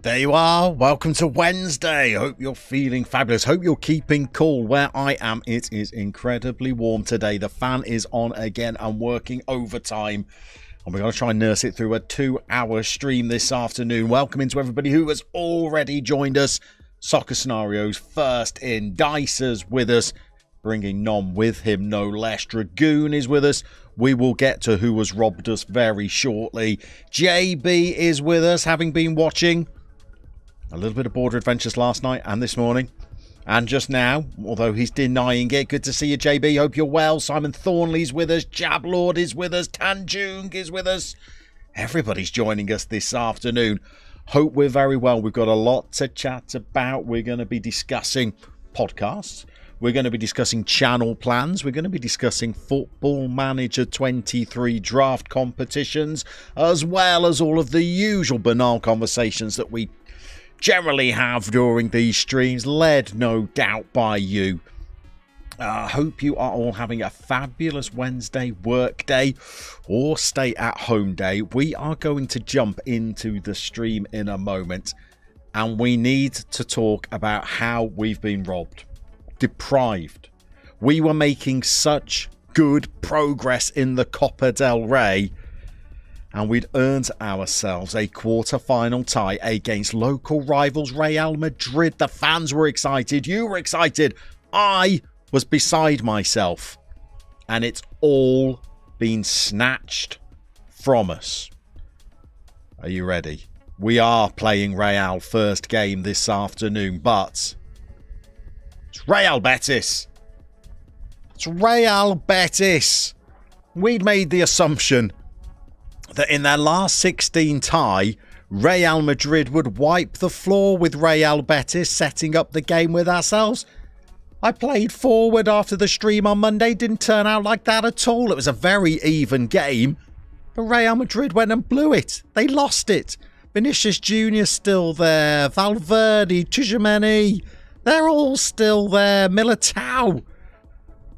There you are. Welcome to Wednesday. Hope you're feeling fabulous. Hope you're keeping cool. Where I am, it is incredibly warm today. The fan is on again and working overtime. And we're going to try and nurse it through a 2-hour stream this afternoon. Welcome into everybody who has already joined us. Soccer Scenarios first in. Dicer's with us, bringing Nom with him, no less. Dragoon is with us. We will get to who has robbed us very shortly. JB is with us, having been watching a little bit of Border Adventures last night and this morning. And just now, although he's denying it. Good to see you, JB. Hope you're well. Simon Thornley's with us. Jablord is with us. Tanjung is with us. Everybody's joining us this afternoon. Hope we're very well. We've got a lot to chat about. We're going to be discussing podcasts. We're going to be discussing channel plans. We're going to be discussing Football Manager 23 draft competitions, as well as all of the usual banal conversations that we generally have during these streams, led no doubt by you. Hope you are all having a fabulous Wednesday work day or stay at home day. We are going to jump into the stream in a moment, and we need to talk about how we've been robbed, deprived. We were making such good progress in the Copa del Rey, and we'd earned ourselves a quarter-final tie against local rivals Real Madrid. The fans were excited. You were excited. I was beside myself. And it's all been snatched from us. Are you ready? We are playing Real first game this afternoon, but it's Real Betis. It's Real Betis. We'd made the assumption that in their last 16 tie, Real Madrid would wipe the floor with Real Betis, setting up the game with ourselves. I played forward after the stream on Monday. Didn't turn out like that at all. It was a very even game. But Real Madrid went and blew it. They lost it. Vinicius Jr. still there. Valverde, Tchouaméni. They're all still there. Militao.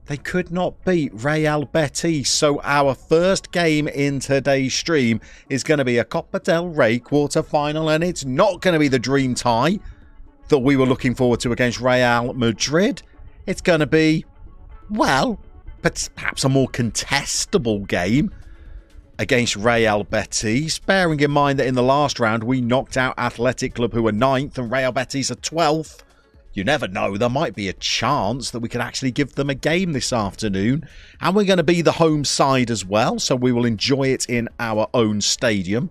They could not beat Real Betis, so our first game in today's stream is going to be a Copa del Rey quarter-final, and it's not going to be the dream tie that we were looking forward to against Real Madrid. It's going to be, well, perhaps a more contestable game against Real Betis, bearing in mind that in the last round we knocked out Athletic Club, who were 9th, and Real Betis are 12th. You never know, there might be a chance that we could actually give them a game this afternoon. And we're going to be the home side as well, so we will enjoy it in our own stadium.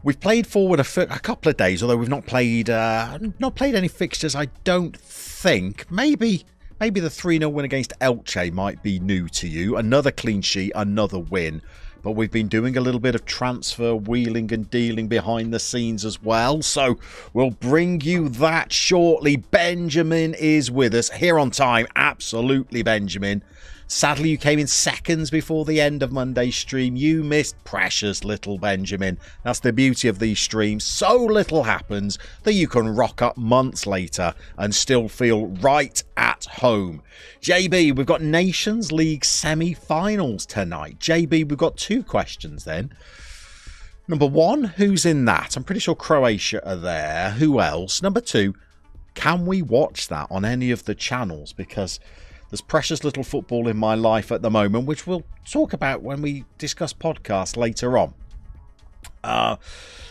We've played forward a couple of days, although we've not played any fixtures, I don't think. Maybe the 3-0 win against Elche might be new to you. Another clean sheet, another win. But we've been doing a little bit of transfer wheeling and dealing behind the scenes as well. So we'll bring you that shortly. Benjamin is with us here on time. Absolutely, Benjamin. Sadly, you came in seconds before the end of Monday's stream. You missed precious little, Benjamin. That's the beauty of these streams. So little happens that you can rock up months later and still feel right at home. JB, we've got Nations League semi-finals tonight. JB, we've got 2 questions then. Number 1, who's in that? I'm pretty sure Croatia are there. Who else? Number 2, can we watch that on any of the channels? Because there's precious little football in my life at the moment, which we'll talk about when we discuss podcasts later on.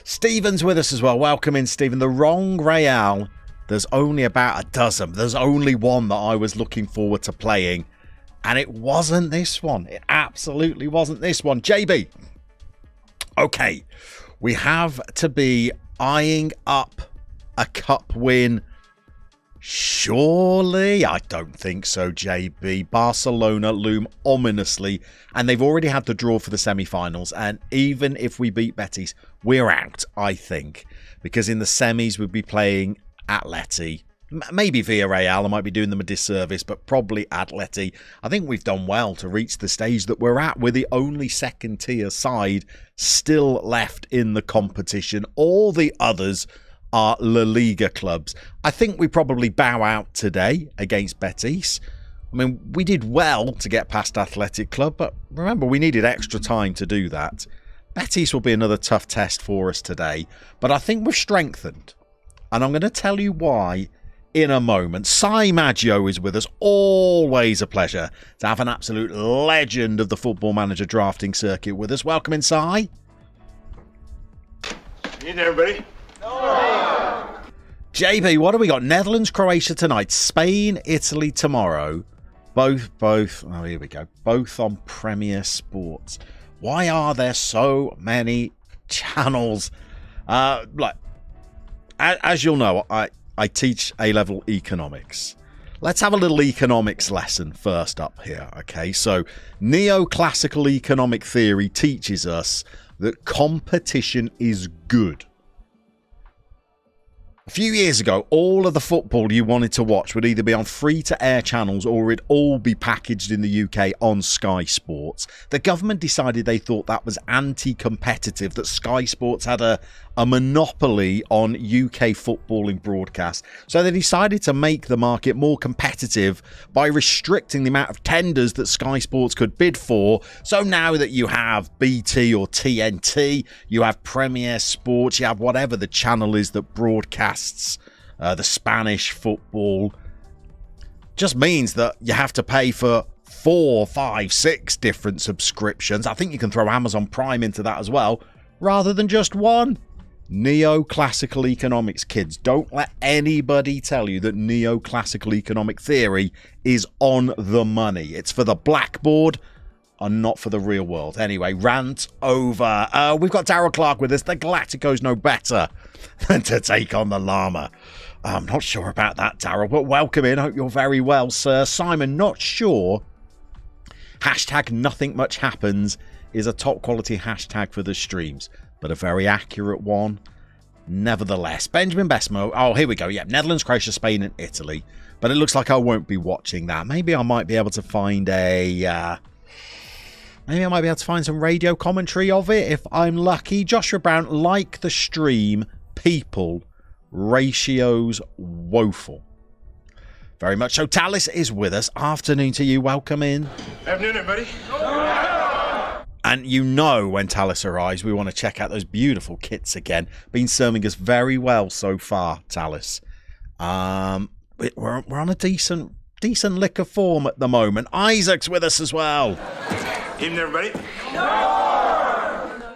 Stephen's with us as well. Welcome in, Stephen. The wrong Real. There's only about a dozen. There's only one that I was looking forward to playing, and it wasn't this one. It absolutely wasn't this one. JB. Okay, we have to be eyeing up a cup win. Surely? I don't think so, JB. Barcelona loom ominously, and they've already had the draw for the semi-finals, and even if we beat Betis, we're out, I think, because in the semis we'd be playing Atleti. Maybe Villarreal. I might be doing them a disservice, but probably Atleti. I think we've done well to reach the stage that we're at. We're the only second-tier side still left in the competition. All the others are La Liga clubs. I think we probably bow out today against Betis. I mean, we did well to get past Athletic Club, but remember, we needed extra time to do that. Betis will be another tough test for us today, but I think we've strengthened. And I'm going to tell you why in a moment. Si Maggio is with us. Always a pleasure to have an absolute legend of the Football Manager drafting circuit with us. Welcome in, Si. Good everybody. JB, what do we got? Netherlands, Croatia tonight. Spain, Italy tomorrow. Both. Oh, here we go. Both on Premier Sports. Why are there so many channels? As you'll know, I teach A-level economics. Let's have a little economics lesson first up here, okay? So, neoclassical economic theory teaches us that competition is good. A few years ago, all of the football you wanted to watch would either be on free-to-air channels or it'd all be packaged in the UK on Sky Sports. The government decided they thought that was anti-competitive, that Sky Sports had a monopoly on UK footballing broadcast. So they decided to make the market more competitive by restricting the amount of tenders that Sky Sports could bid for. So now that you have BT or TNT, you have Premier Sports, you have whatever the channel is that broadcasts the Spanish football, just means that you have to pay for 4, 5, 6 different subscriptions. I think you can throw Amazon Prime into that as well, rather than just one. Neoclassical economics, kids. Don't let anybody tell you that neoclassical economic theory is on the money. It's for the blackboard and not for the real world. Anyway, rant over. We've got Darryl Clark with us. The Galacticos know better than to take on the Llama. I'm not sure about that, Darryl, but welcome in. Hope you're very well, sir. Simon, not sure. Hashtag nothing much happens is a top quality hashtag for the streams, but a very accurate one nevertheless. Benjamin Besmo. Oh, here we go. Yeah, Netherlands, Croatia, Spain and Italy. But it looks like I won't be watching that. Maybe I might be able to find some radio commentary of it if I'm lucky. Joshua Brown, like the stream, people, ratios woeful. Very much so. Talis is with us. Afternoon to you. Welcome in. Afternoon, everybody. And you know when Talis arrives, we want to check out those beautiful kits again. Been serving us very well so far, Talis. We're on a decent lick of form at the moment. Isaac's with us as well. Evening, everybody.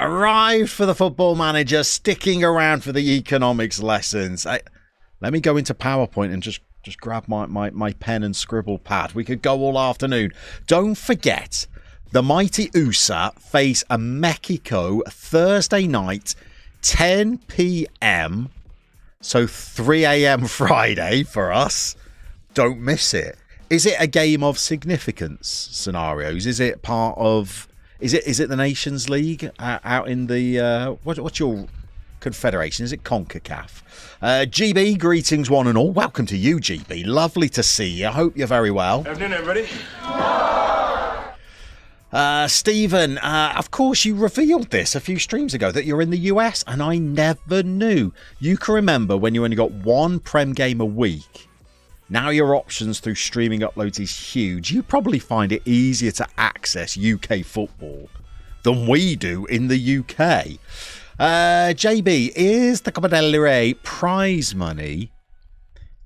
Arrived for the Football Manager, sticking around for the economics lessons. Let me go into PowerPoint and just grab my pen and scribble pad. We could go all afternoon. Don't forget, the mighty USA face a Mexico Thursday night, 10 p.m. So 3 a.m. Friday for us. Don't miss it. Is it a game of significance scenarios? Is it part of... Is it the Nations League out in the... what's your confederation? Is it CONCACAF? GB, greetings one and all. Welcome to you, GB. Lovely to see you. Hope you're very well. Afternoon, everybody. Stephen, of course you revealed this a few streams ago that you're in the US, and I never knew. You can remember when you only got one Prem game a week. Now your options through streaming uploads is huge. You probably find it easier to access UK football than we do in the UK. JB, is the Copa del Rey prize money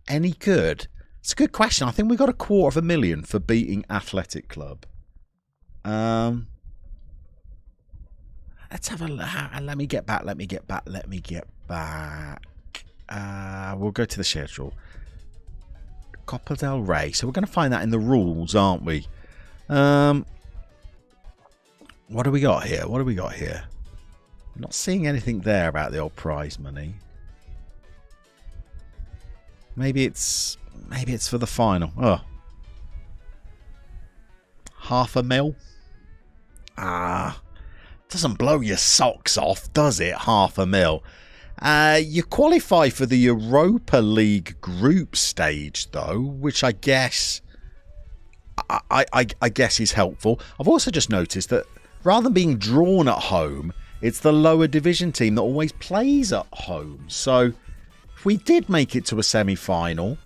any good? It's a good question. I think we got $250,000 for beating Athletic Club. Let's have a look. Let me get back. We'll go to the schedule. Copa del Rey. So we're going to find that in the rules, aren't we? What do we got here? I'm not seeing anything there about the old prize money. Maybe it's for the final. Oh. $500,000. Doesn't blow your socks off, does it? $500,000. You qualify for the Europa League group stage, though, which I guess I guess is helpful. I've also just noticed that rather than being drawn at home, it's the lower division team that always plays at home. So if we did make it to a semi-final,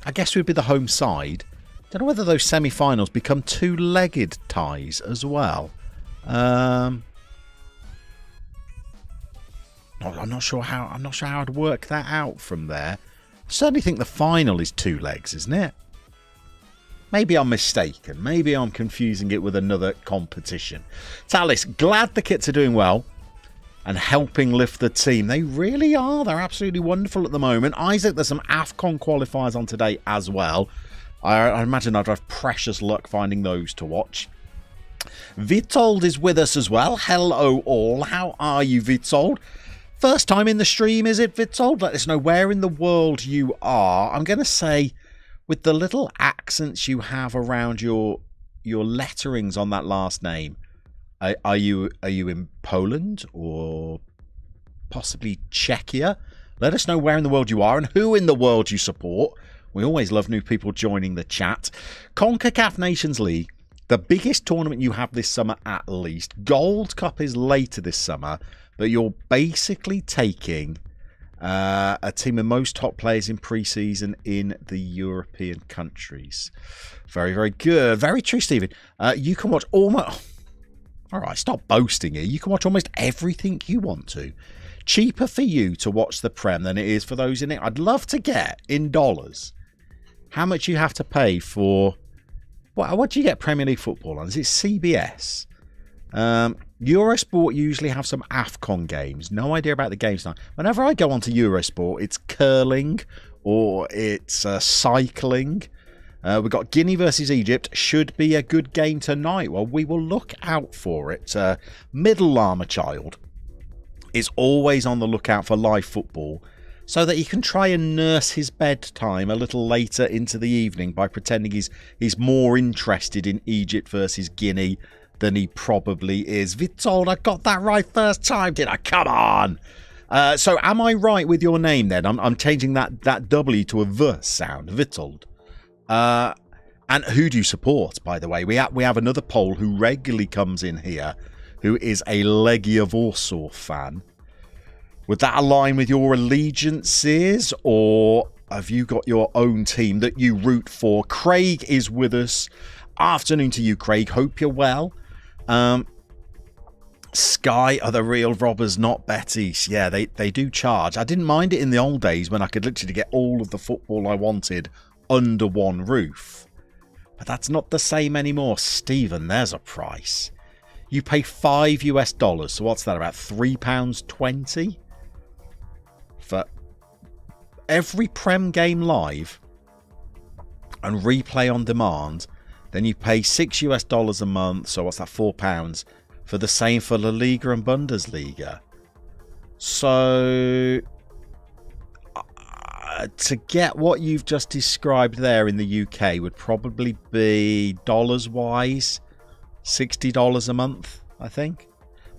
I guess we'd be the home side. Don't know whether those semi-finals become two-legged ties as well. I'm not sure how I'd work that out from there. I certainly think the final is 2 legs, isn't it? Maybe I'm mistaken. Maybe I'm confusing it with another competition. Talis, glad the kits are doing well and helping lift the team. They really are. They're absolutely wonderful at the moment. Isaac, there's some AFCON qualifiers on today as well. I imagine I'd have precious luck finding those to watch. Vitold is with us as well. Hello all. How are you, Vitold? First time in the stream, is it, Vitold? Let us know where in the world you are. I'm going to say, with the little accents you have around your letterings on that last name, are you in Poland or possibly Czechia? Let us know where in the world you are and who in the world you support. We always love new people joining the chat. CONCACAF Nations League, the biggest tournament you have this summer at least. Gold Cup is later this summer, but you're basically taking a team of most top players in pre-season in the European countries. Very, very good. Very true, Stephen. You can watch almost... All right, stop boasting here. You can watch almost everything you want to. Cheaper for you to watch the Prem than it is for those in it. I'd love to get, in dollars, how much you have to pay for... What do you get Premier League football on? Is it CBS? Eurosport usually have some AFCON games. No idea about the games now. Whenever I go onto Eurosport, it's curling or it's cycling. We've got Guinea versus Egypt. Should be a good game tonight. Well, we will look out for it. Middle Llama child is always on the lookout for live football so that he can try and nurse his bedtime a little later into the evening by pretending he's more interested in Egypt versus Guinea than he probably is. Vitold, I got that right first time, did I? Come on! So am I right with your name then? I'm changing that W to a V sound. Vitold. And who do you support, by the way? We have another Pole who regularly comes in here, who is a Legia Warsaw fan. Would that align with your allegiances, or have you got your own team that you root for? Craig is with us. Afternoon to you, Craig. Hope you're well. Sky are the real robbers, not Betis. Yeah, they do charge. I didn't mind it in the old days when I could literally get all of the football I wanted under one roof. But that's not the same anymore. Stephen, there's a price. You pay $5 US, so what's that, about £3.20? For every Prem game live and replay on demand. Then you pay $6 US a month, so what's that, £4, for the same for La Liga and Bundesliga. So to get what you've just described there in the UK would probably be dollars-wise $60 a month, I think.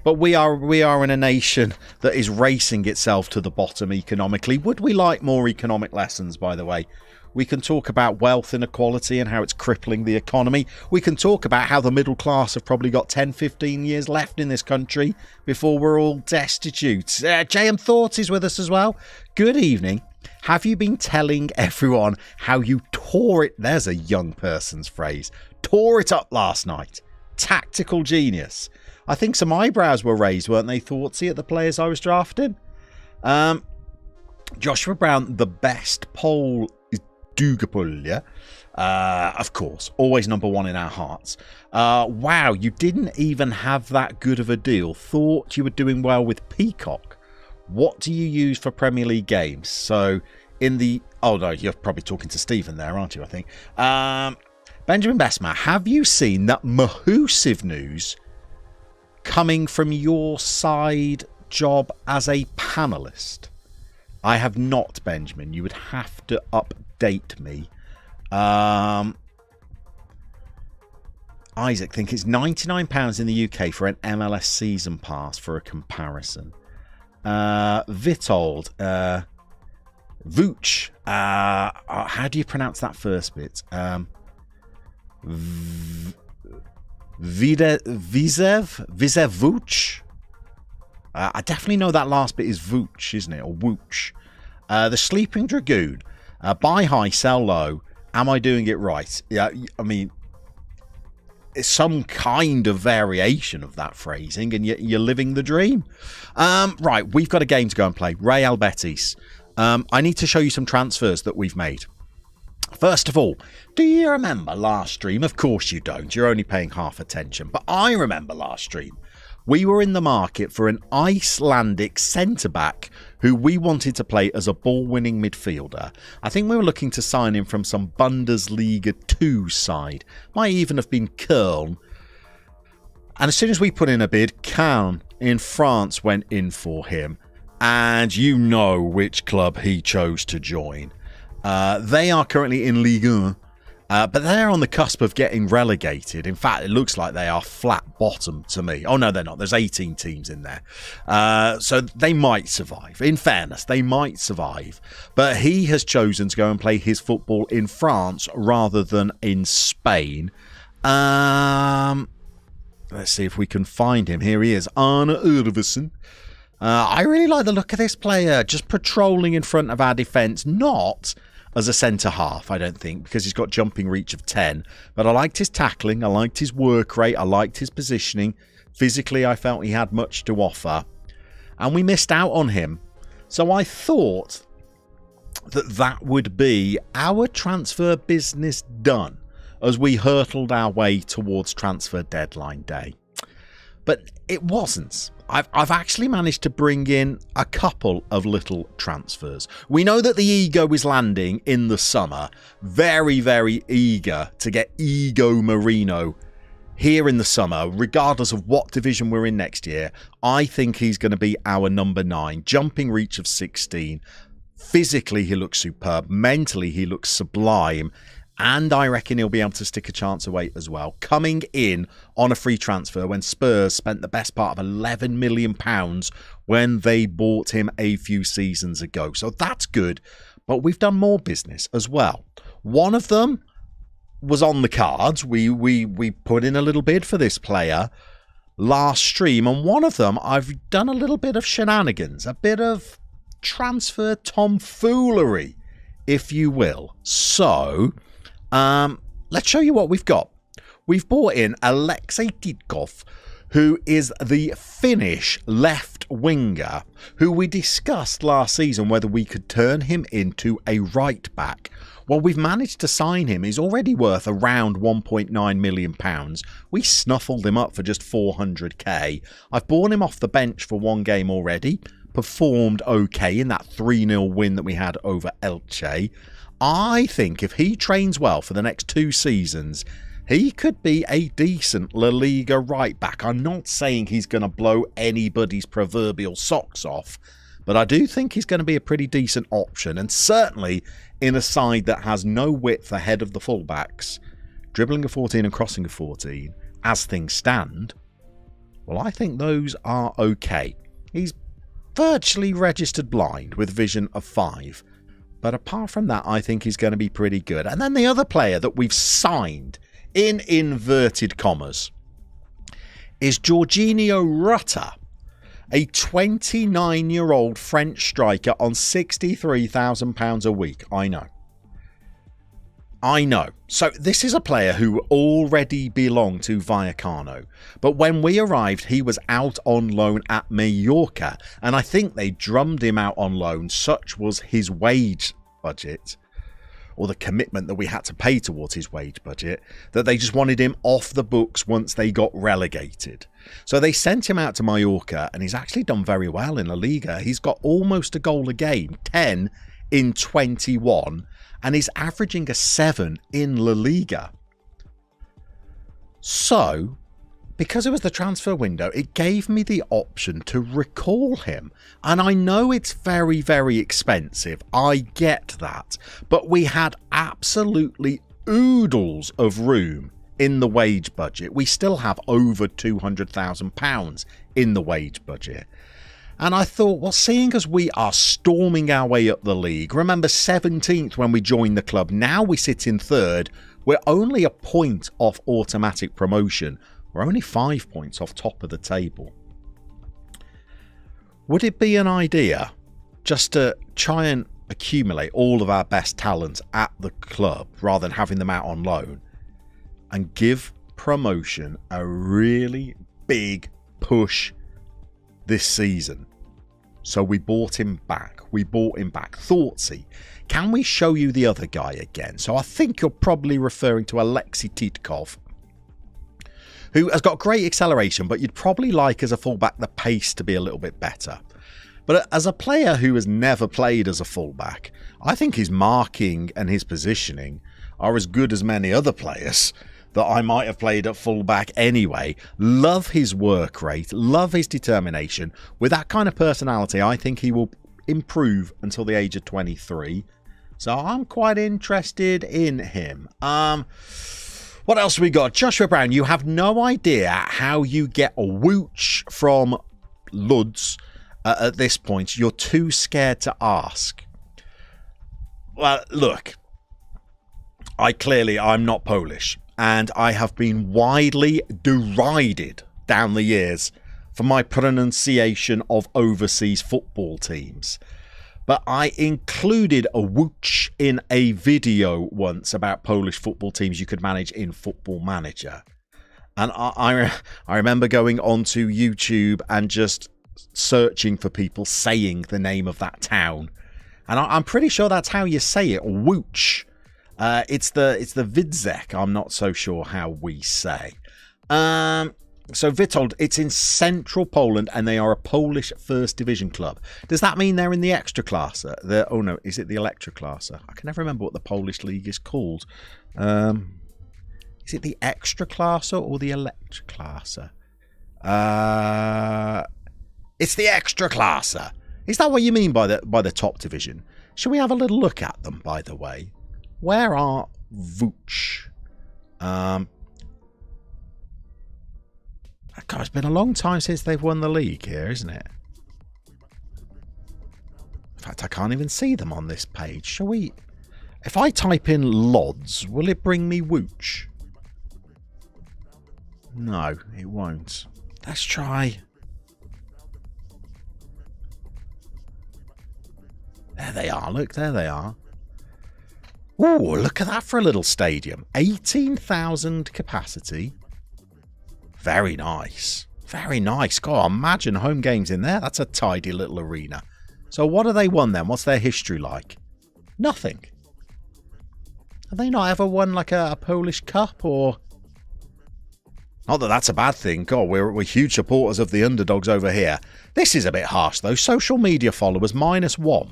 But we are in a nation that is racing itself to the bottom economically. Would we like more economic lessons, by the way? We can talk about wealth inequality and how it's crippling the economy. We can talk about how the middle class have probably got 10, 15 years left in this country before we're all destitute. JM Thoughts is with us as well. Good evening. Have you been telling everyone how you tore it? There's a young person's phrase. Tore it up last night. Tactical genius. I think some eyebrows were raised, weren't they, Thoughtsy, at the players I was drafting? Joshua Brown, the best poll is Dugapulja. Of course, always number one in our hearts. Wow, you didn't even have that good of a deal. Thought you were doing well with Peacock. What do you use for Premier League games? So, in the... Oh, no, you're probably talking to Stephen there, aren't you, I think? Benjamin Besma, have you seen that Mahusive news coming from your side job as a panelist? I have not, Benjamin. You would have to update me. Isaac, think it's £99 in the UK for an MLS season pass for a comparison. Vitold, Vooch, how do you pronounce that first bit? Vooch. I definitely know that last bit is Vooch, isn't it? Or Wooch. The Sleeping Dragoon. Buy high, sell low. Am I doing it right? Yeah, I mean, some kind of variation of that phrasing, and you're living the dream. Right, we've got a game to go and play. Real Betis. I need to show you some transfers that we've made. First of all, do you remember last stream? Of course you don't. You're only paying half attention. But I remember last stream. We were in the market for an Icelandic centre-back who we wanted to play as a ball-winning midfielder. I think we were looking to sign him from some Bundesliga 2 side. Might even have been Köln. And as soon as we put in a bid, Caen in France went in for him. And you know which club he chose to join. They are currently in Legg, but they're on the cusp of getting relegated. In fact, it looks like they are flat bottom to me. Oh, no, they're not. There's 18 teams in there. So they might survive. In fairness, they might survive. But he has chosen to go and play his football in France rather than in Spain. Let's see if we can find him. Here he is, Arne Urvesen. I really like the look of this player, just patrolling in front of our defence, not as a centre-half, I don't think, because he's got jumping reach of 10. But I liked his tackling, I liked his work rate, I liked his positioning. Physically, I felt he had much to offer. And we missed out on him. So I thought that would be our transfer business done as we hurtled our way towards transfer deadline day. But it wasn't. I've actually managed to bring in a couple of little transfers. We know that the Ego is landing in the summer. Very, very eager to get Ego Marino here in the summer, regardless of what division we're in next year. I think he's going to be our number 9. Jumping reach of 16. Physically, he looks superb. Mentally, he looks sublime. And I reckon he'll be able to stick a chance away as well. Coming in on a free transfer when Spurs spent the best part of £11 million when they bought him a few seasons ago. So that's good. But we've done more business as well. One of them was on the cards. We put in a little bid for this player last stream. And one of them, I've done a little bit of shenanigans. A bit of transfer tomfoolery, if you will. So let's show you what we've got. We've bought in Alexei Titkov, who is the Finnish left winger, who we discussed last season whether we could turn him into a right back. Well, we've managed to sign him. He's already worth around £1.9 million. We snuffled him up for just 400k. I've bought him off the bench for one game already. Performed okay in that 3-0 win that we had over Elche. I think if he trains well for the next 2 seasons, he could be a decent La Liga right back. I'm not saying he's going to blow anybody's proverbial socks off, but I do think he's going to be a pretty decent option, and certainly in a side that has no width ahead of the fullbacks, dribbling a 14 and crossing a 14, as things stand, well, I think those are okay. He's virtually registered blind with vision of 5. But apart from that, I think he's going to be pretty good. And then the other player that we've signed, in inverted commas, is Jorginho Rutter, a 29-year-old French striker on £63,000 a week. I know. So this is a player who already belonged to Vallecano. But when we arrived, he was out on loan at Mallorca. And I think they drummed him out on loan. Such was his wage budget, or the commitment that we had to pay towards his wage budget, that they just wanted him off the books once they got relegated. So they sent him out to Mallorca, and he's actually done very well in La Liga. He's got almost a goal a game, 10 in 21. And he's averaging a 7 in La Liga. So, because it was the transfer window, it gave me the option to recall him. And I know it's very, very expensive. I get that. But we had absolutely oodles of room in the wage budget. We still have over £200,000 in the wage budget. And I thought, well, seeing as we are storming our way up the league, remember 17th when we joined the club, now we sit in 3rd, we're only a point off automatic promotion. We're only 5 points off top of the table. Would it be an idea just to try and accumulate all of our best talents at the club rather than having them out on loan and give promotion a really big push this season. So we bought him back. Thoughtsy, can we show you the other guy again? So I think you're probably referring to Alexei Titkov, who has got great acceleration, but you'd probably like as a fullback the pace to be a little bit better. But as a player who has never played as a fullback, I think his marking and his positioning are as good as many other players that I might have played at fullback anyway. Love his work rate, love his determination. With that kind of personality, I think he will improve until the age of 23. So I'm quite interested in him. What else we got? Joshua Brown, you have no idea how you get a wooch from Luds at this point. You're too scared to ask. Well, look, I'm not Polish, and I have been widely derided down the years for my pronunciation of overseas football teams. But I included a wooch in a video once about Polish football teams you could manage in Football Manager. And I remember going onto YouTube and just searching for people saying the name of that town. And I'm pretty sure that's how you say it, wooch. It's the Widzek. I'm not so sure how we say. So Witold, it's in central Poland, and they are a Polish first division club. Does that mean they're in the Ekstraklasa? Oh no, is it the Ekstraklasa? I can never remember what the Polish league is called. Is it the Ekstraklasa or the Elektraklasa? It's the Ekstraklasa. Is that what you mean by the top division? Shall we have a little look at them, by the way? Where are Vuch? God, it's been a long time since they've won the league here, isn't it? In fact, I can't even see them on this page. Shall we? If I type in Lodz, will it bring me Wooch? No, it won't. Let's try. There they are. Look, there they are. Ooh, look at that for a little stadium. 18,000 capacity. Very nice. Very nice. God, imagine home games in there. That's a tidy little arena. So what have they won then? What's their history like? Nothing. Have they not ever won like a Polish cup or... Not that that's a bad thing. God, we're huge supporters of the underdogs over here. This is a bit harsh though. Social media followers -1.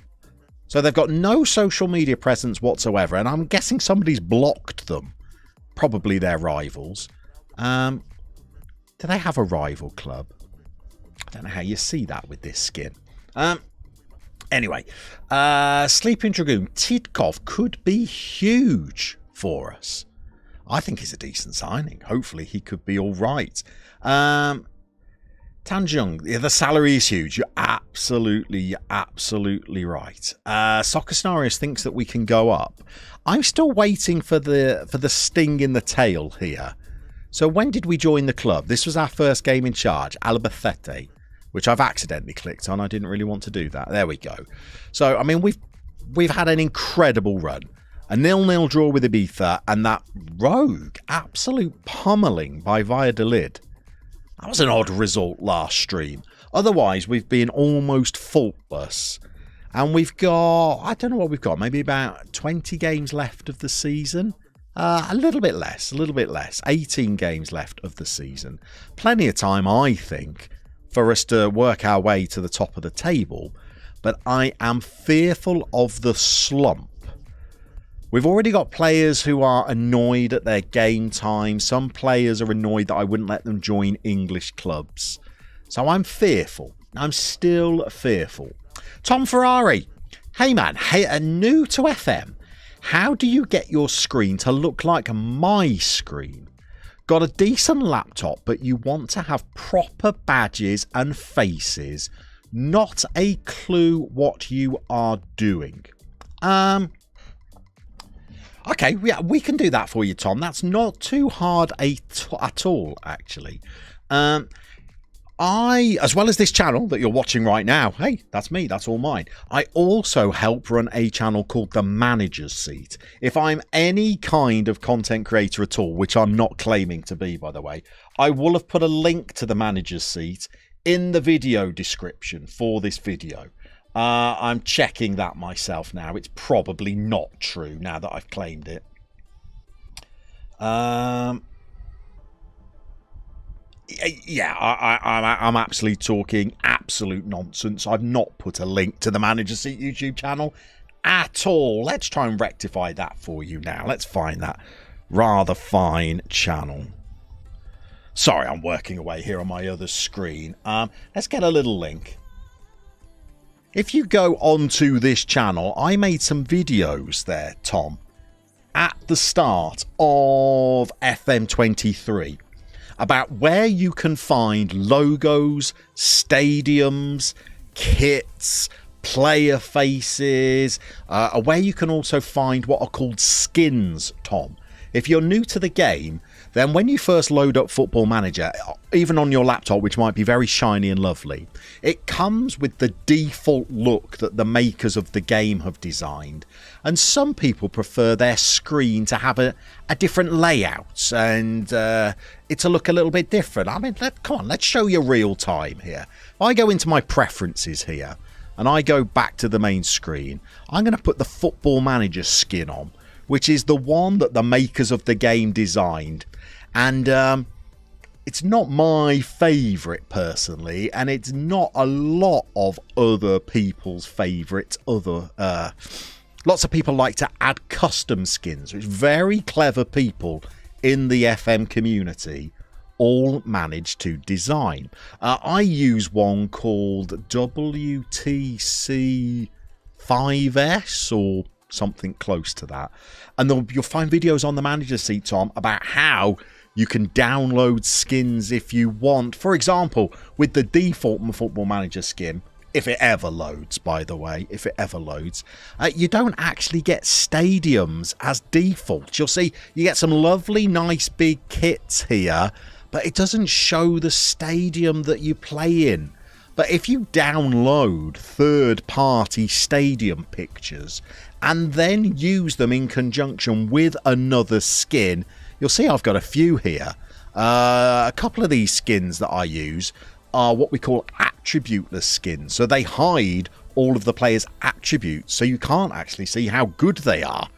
So they've got no social media presence whatsoever. And I'm guessing somebody's blocked them. Probably their rivals. Do they have a rival club? I don't know how you see that with this skin. Anyway, Sleeping Dragoon, Titkov could be huge for us. I think he's a decent signing. Hopefully he could be all right. Tanjung, the salary is huge. You're absolutely right. Soccer Scenarios thinks that we can go up. I'm still waiting for the sting in the tail here. So when did we join the club? This was our first game in charge, Albacete, which I've accidentally clicked on. I didn't really want to do that. There we go. So, I mean, we've had an incredible run. A 0-0 draw with Ibiza, and that rogue absolute pummeling by Valladolid. That was an odd result last stream. Otherwise, we've been almost faultless. And we've got, I don't know what we've got, maybe about 20 games left of the season. A little bit less. 18 games left of the season. Plenty of time, I think, for us to work our way to the top of the table. But I am fearful of the slump. We've already got players who are annoyed at their game time. Some players are annoyed that I wouldn't let them join English clubs. So I'm fearful. I'm still fearful. Tom Ferrari. Hey man, new to FM. How do you get your screen to look like my screen? Got a decent laptop, but you want to have proper badges and faces. Not a clue what you are doing. Okay, yeah, we can do that for you, Tom. That's not too hard at all, actually. as well as this channel that you're watching right now, hey, that's me, that's all mine. I also help run a channel called The Manager's Seat. If I'm any kind of content creator at all, which I'm not claiming to be, by the way, I will have put a link to The Manager's Seat in the video description for this video. I'm checking that myself now. It's probably not true now that I've claimed it. Yeah, I'm actually talking absolute nonsense. I've not put a link to the Manager's Seat YouTube channel at all. Let's try and rectify that for you now. Let's find that rather fine channel. Sorry, I'm working away here on my other screen. Let's get a little link. If you go onto this channel, I made some videos there, Tom, at the start of FM23. About where you can find logos, stadiums, kits, player faces, where you can also find what are called skins, Tom. If you're new to the game, then when you first load up Football Manager, even on your laptop, which might be very shiny and lovely, it comes with the default look that the makers of the game have designed. And some people prefer their screen to have a different layout and it to look a little bit different. I mean, come on, let's show you real time here. I go into my preferences here and I go back to the main screen. I'm going to put the Football Manager skin on, which is the one that the makers of the game designed. And it's not my favourite personally, and it's not a lot of other people's favourites. Lots of people like to add custom skins, which very clever people in the FM community all managed to design. I use one called WTC5S or something close to that, and you'll find videos on the Manager's Seat, Tom, about how you can download skins if you want. For example, with the default Football Manager skin, if it ever loads, by the way, if it ever loads, you don't actually get stadiums as default. You'll see you get some lovely nice big kits here, but it doesn't show the stadium that you play in. But if you download third-party stadium pictures and then use them in conjunction with another skin, you'll see I've got a few here. A couple of these skins that I use are what we call attributeless skins. So they hide all of the players' attributes, so you can't actually see how good they are.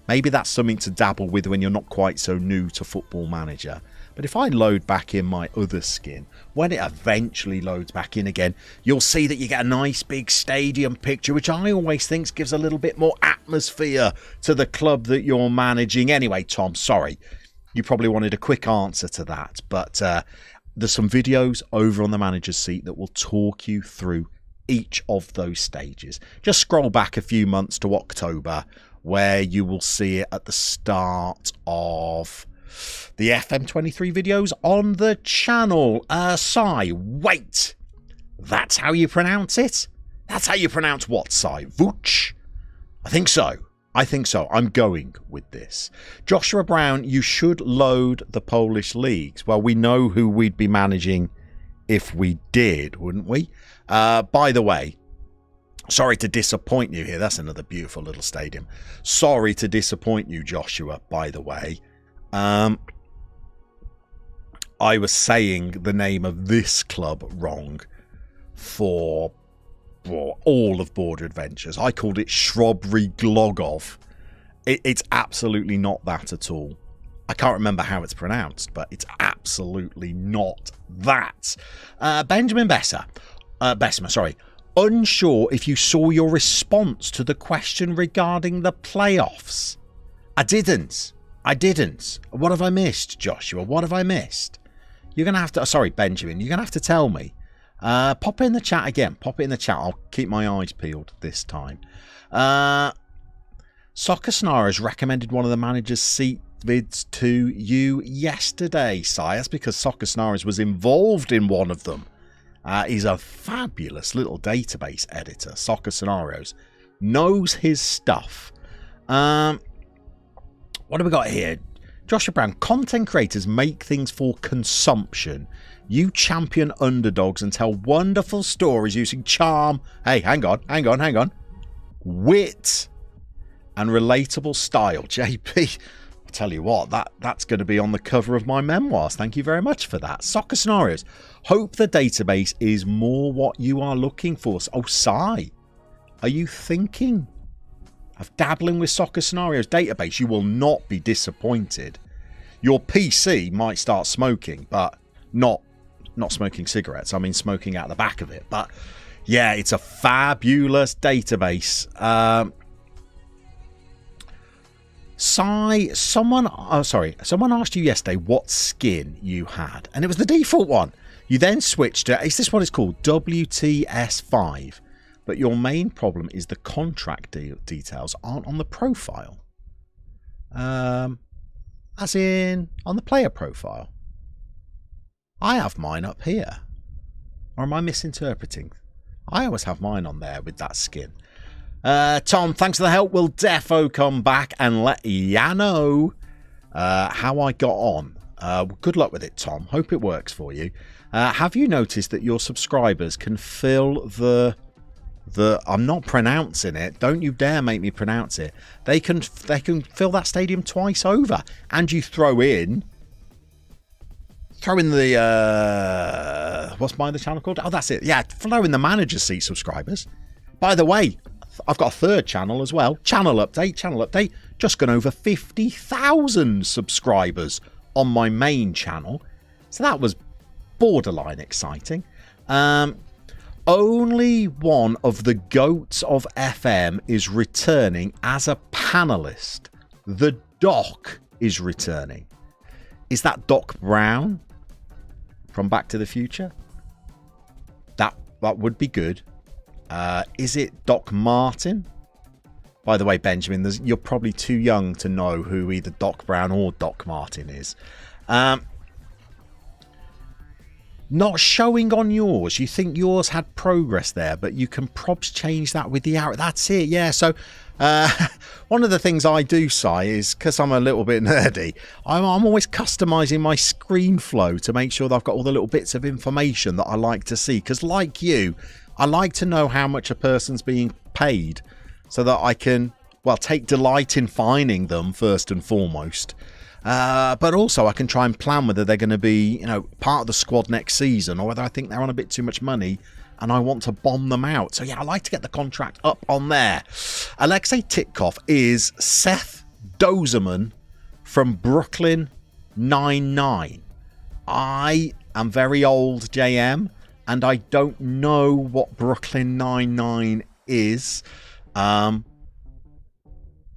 Maybe that's something to dabble with when you're not quite so new to Football Manager. But if I load back in my other skin, when it eventually loads back in again, you'll see that you get a nice big stadium picture, which I always think gives a little bit more atmosphere to the club that you're managing. Anyway, Tom, sorry, you probably wanted a quick answer to that, but there's some videos over on the Manager's Seat that will talk you through each of those stages. Just scroll back a few months to October, where you will see it at the start of the FM23 videos on the channel. Wait, that's how you pronounce it? That's how you pronounce what, Vuch? I think so. I'm going with this. Joshua Brown, you should load the Polish leagues. Well, we know who we'd be managing if we did, wouldn't we? By the way, sorry to disappoint you here. That's another beautiful little stadium. Sorry to disappoint you, Joshua, by the way. I was saying the name of this club wrong for all of Border Adventures. I called it Shrubbery Glogov. It's absolutely not that at all. I can't remember how it's pronounced, but it's absolutely not that. Benjamin Bessemer, sorry. Unsure if you saw your response to the question regarding the playoffs. I didn't. What have I missed, Joshua? What have I missed? You're going to have to... Sorry, Benjamin. You're going to have to tell me. Pop it in the chat again. Pop it in the chat. I'll keep my eyes peeled this time. Soccer Scenarios recommended one of the Manager's Seat vids to you yesterday, Sires, because Soccer Scenarios was involved in one of them. He's a fabulous little database editor. Soccer Scenarios knows his stuff. What have we got here? Joshua Brown, content creators make things for consumption. You champion underdogs and tell wonderful stories using charm. Hey, hang on. Wit and relatable style. JP, I'll tell you what, that's going to be on the cover of my memoirs. Thank you very much for that. Soccer Scenarios. Hope the database is more what you are looking for. Oh, Sai, are you thinking of dabbling with Soccer Scenarios database? You will not be disappointed. Your PC might start smoking, but not smoking cigarettes. I mean smoking out the back of it. But yeah, it's a fabulous database. Someone asked you yesterday what skin you had, and it was the default one. You then switched to, is this what it's called? WTS5. But your main problem is the contract details aren't on the profile. As in on the player profile. I have mine up here. Or am I misinterpreting? I always have mine on there with that skin. Tom, thanks for the help. Will defo come back and let ya know how I got on. Good luck with it, Tom. Hope it works for you. Have you noticed that your subscribers can fill the I'm not pronouncing it. Don't you dare make me pronounce it. They can fill that stadium twice over, and you throw in the what's my other channel called? Oh, that's it. Yeah, throw in the manager's seat subscribers. By the way, I've got a third channel as well. Channel update. Just gone over 50,000 subscribers on my main channel. So that was borderline exciting. Only one of the goats of FM is returning as a panelist. The Doc is returning. Is that Doc Brown from Back to the Future? That would be good. Is it Doc Martin? By the way, Benjamin, you're probably too young to know who either Doc Brown or Doc Martin is. Not showing on yours. You think yours had progress there, but you can probs change that with the arrow. That's it, yeah. So one of the things I do, Si, is because I'm a little bit nerdy, I'm always customizing my screen flow to make sure that I've got all the little bits of information that I like to see. Because like you, I like to know how much a person's being paid so that I can, well, take delight in finding them first and foremost. But also I can try and plan whether they're going to be, part of the squad next season, or whether I think they're on a bit too much money and I want to bomb them out. So yeah, I like to get the contract up on there. Alexei Titkov is Seth Dozeman from Brooklyn Nine-Nine. I am very old, JM, and I don't know what Brooklyn Nine-Nine is.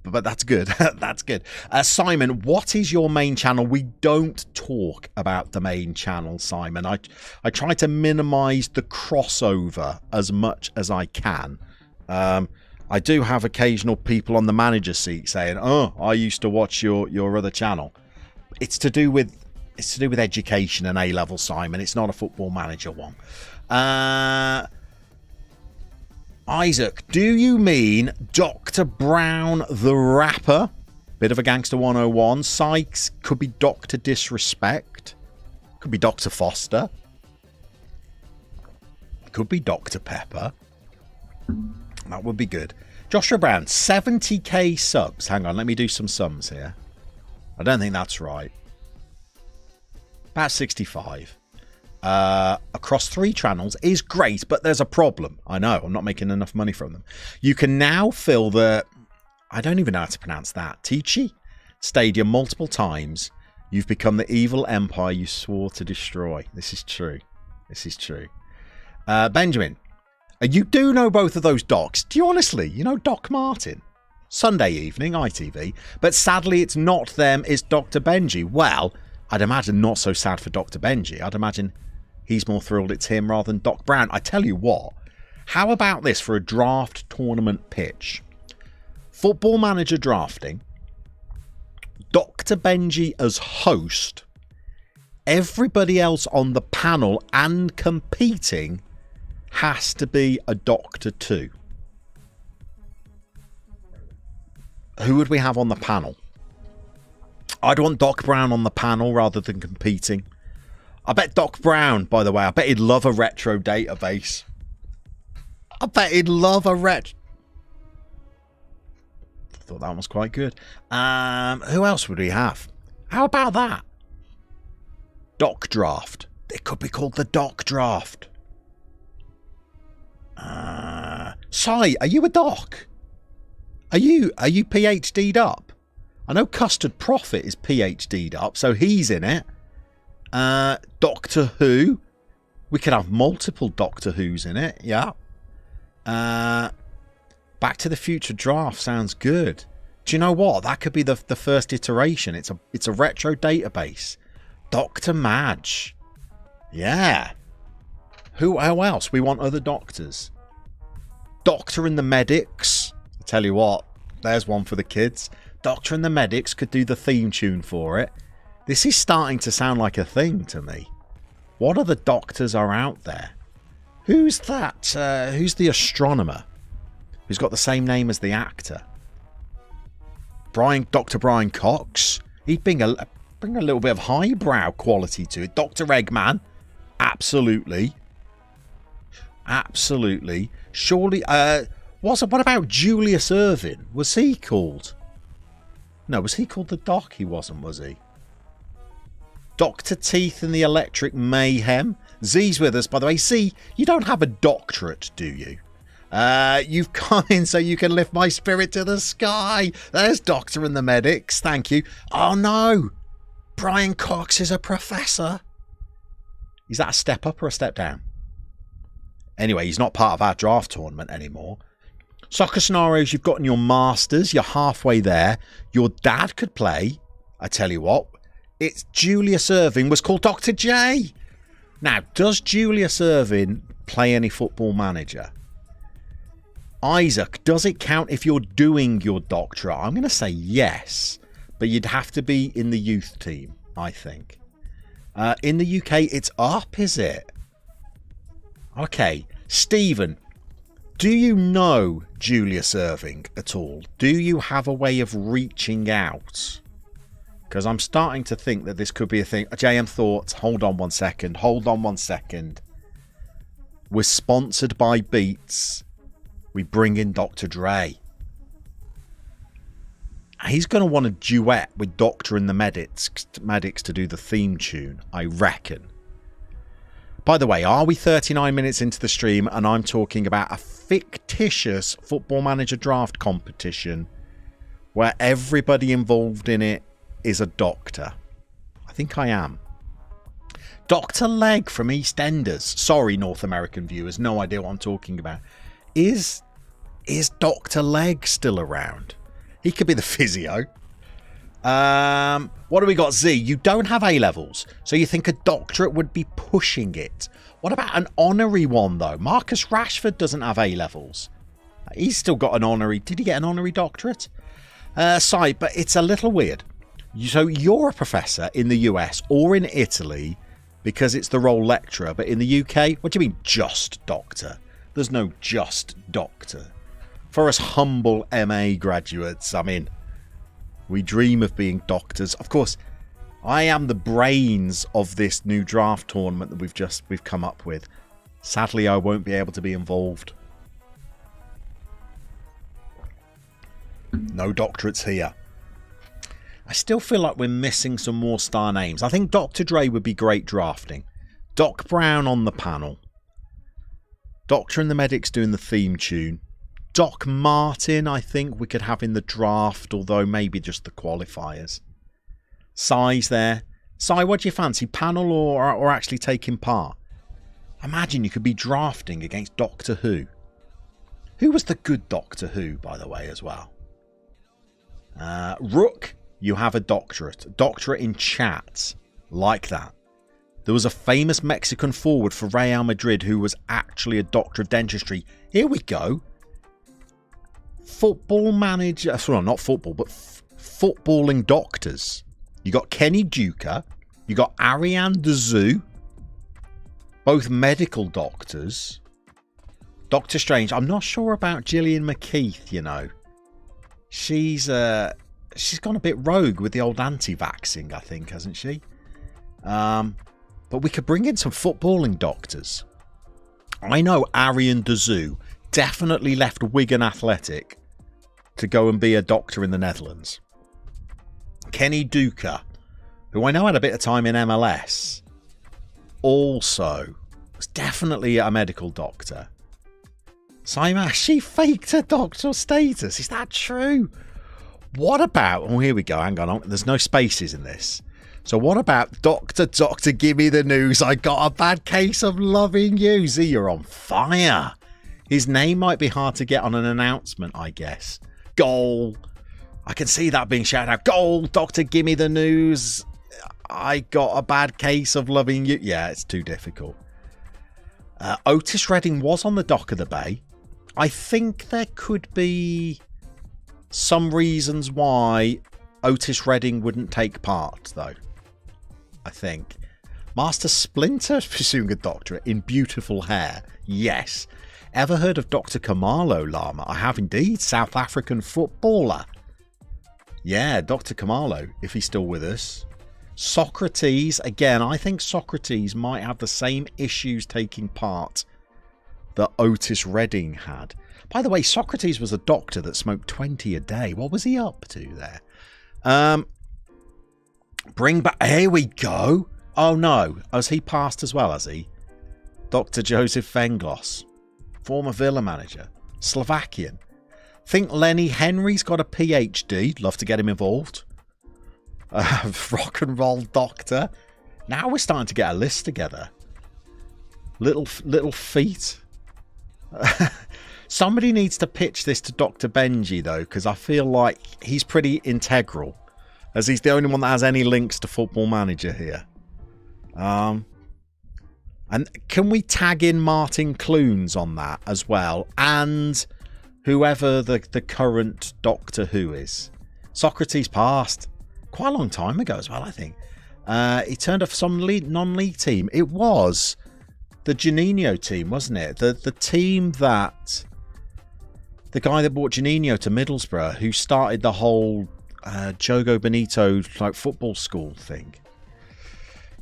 But that's good. That's good. Simon, what is your main channel? We don't talk about the main channel, Simon. I try to minimize the crossover as much as I can. I do have occasional people on the manager seat saying, "Oh, I used to watch your other channel." It's to do with education and A-level, Simon. It's not a Football Manager one. Isaac, do you mean Dr. Brown the rapper? Bit of a Gangster 101. Sykes could be Dr. Disrespect. Could be Dr. Foster. Could be Dr. Pepper. That would be good. Joshua Brown, 70k subs. Hang on, let me do some sums here. I don't think that's right. About 65. Across 3 channels is great, but there's a problem. I know, I'm not making enough money from them. You can now fill the, I don't even know how to pronounce that, Tichy Stadium multiple times. You've become the evil empire you swore to destroy. This is true. This is true. Benjamin, you do know both of those docs. Do you honestly? You know Doc Martin? Sunday evening, ITV. But sadly, it's not them, it's Dr. Benji. Well, I'd imagine not so sad for Dr. Benji. I'd imagine he's more thrilled it's him rather than Doc Brown. I tell you what, how about this for a draft tournament pitch? Football Manager drafting, Dr. Benji as host, everybody else on the panel and competing has to be a Doctor too. Who would we have on the panel? I'd want Doc Brown on the panel rather than competing. I bet Doc Brown, by the way, I bet he'd love a retro database. I bet he'd love a retro. Thought that was quite good. Who else would we have? How about that? Doc Draft. It could be called the Doc Draft. Si, are you a doc? Are you PhD'd up? I know Custard Prophet is PhD'd up, so he's in it. Doctor Who. We could have multiple Doctor Who's in it. Yeah. Back to the Future draft sounds good. Do you know what? That could be the first iteration. It's a retro database. Dr. Madge. Yeah. Who else? We want other doctors. Doctor and the Medics. I tell you what, there's one for the kids. Doctor and the Medics could do the theme tune for it. This is starting to sound like a thing to me. What other doctors are out there? Who's that? Who's the astronomer? Who's got the same name as the actor? Dr. Brian Cox. He'd bring a little bit of highbrow quality to it. Dr. Eggman. Absolutely. Absolutely. Surely, what about Julius Irving? Was he called? No, was he called the Doc? He wasn't, was he? Dr. Teeth and the Electric Mayhem. Z's with us, by the way. Z, you don't have a doctorate, do you? You've come in so you can lift my spirit to the sky. There's Doctor and the Medics. Thank you. Oh, no. Brian Cox is a professor. Is that a step up or a step down? Anyway, he's not part of our draft tournament anymore. Soccer scenarios, you've gotten your masters. You're halfway there. Your dad could play. I tell you what. It's Julius Irving was called Dr. J. Now, does Julius Irving play any Football Manager? Isaac, does it count if you're doing your doctorate? I'm going to say yes, but you'd have to be in the youth team, I think. In the UK, it's up, is it? Okay, Stephen, do you know Julius Irving at all? Do you have a way of reaching out? Because I'm starting to think that this could be a thing. JM Thoughts, hold on one second. We're sponsored by Beats. We bring in Dr. Dre. He's going to want a duet with Doctor and the Medics to do the theme tune, I reckon. By the way, are we 39 minutes into the stream and I'm talking about a fictitious Football Manager draft competition where everybody involved in it is a doctor? I think I am. Dr. Legg from EastEnders. Sorry, North American viewers, no idea what I'm talking about. Is Dr. Legg still around? He could be the physio. What do we got, Z? You don't have A-levels, so you think a doctorate would be pushing it. What about an honorary one, though? Marcus Rashford doesn't have A-levels. He's still got an honorary... Did he get an honorary doctorate? But it's a little weird. So you're a professor in the US or in Italy because it's the role lecturer, but in the UK, what do you mean just doctor? There's no just doctor. For us humble MA graduates, I mean, we dream of being doctors. Of course, I am the brains of this new draft tournament that we've come up with. Sadly, I won't be able to be involved. No doctorates here. I still feel like we're missing some more star names. I think Dr. Dre would be great drafting. Doc Brown on the panel. Doctor and the Medics doing the theme tune. Doc Martin, I think we could have in the draft, although maybe just the qualifiers. Si's there. Si, what do you fancy? Panel or actually taking part? Imagine you could be drafting against Doctor Who. Who was the good Doctor Who, by the way, as well? Rook, you have a doctorate. Doctorate in chat. Like that. There was a famous Mexican forward for Real Madrid who was actually a doctor of dentistry. Here we go. Football manager, well, not football, but footballing doctors. You got Kenny Duca, you got Ariane Dezu, both medical doctors. Doctor Strange, I'm not sure about Gillian McKeith, you know. She's she's gone a bit rogue with the old anti-vaxxing, I think, hasn't she? But we could bring in some footballing doctors. I know Arian Dazoo definitely left Wigan Athletic to go and be a doctor in the Netherlands. Kenny Duca, who I know had a bit of time in MLS, also was definitely a medical doctor. Simon, she faked her doctoral status. Is that true? What about... Oh, here we go. Hang on. There's no spaces in this. So what about Doctor, give me the news. I got a bad case of loving you. Z, you're on fire. His name might be hard to get on an announcement, I guess. Goal. I can see that being shouted out. Goal. Doctor, give me the news. I got a bad case of loving you. Yeah, it's too difficult. Otis Redding was on the dock of the bay. I think there could be some reasons why Otis Redding wouldn't take part, though. I think. Master Splinter pursuing a doctorate in beautiful hair. Yes. Ever heard of Dr. Kamalo, Llama? I have indeed. South African footballer. Yeah, Dr. Kamalo, if he's still with us. Socrates. Again, I think Socrates might have the same issues taking part that Otis Redding had. By the way, Socrates was a doctor that smoked 20 a day. What was he up to there? Bring back... Here we go. Oh, no. Has he passed as well, has he? Dr. Joseph Venglos. Former Villa manager. Slovakian. Think Lenny Henry's got a PhD. Love to get him involved. Rock and roll doctor. Now we're starting to get a list together. Little feet. Somebody needs to pitch this to Dr. Benji, though, because I feel like he's pretty integral, as he's the only one that has any links to Football Manager here. And can we tag in Martin Clunes on that as well? And whoever the current Doctor Who is. Socrates passed quite a long time ago as well, I think. He turned up for some non-league team. It was the Juninho team, wasn't it? The team that... The guy that brought Juninho to Middlesbrough, who started the whole Jogo Bonito like football school thing.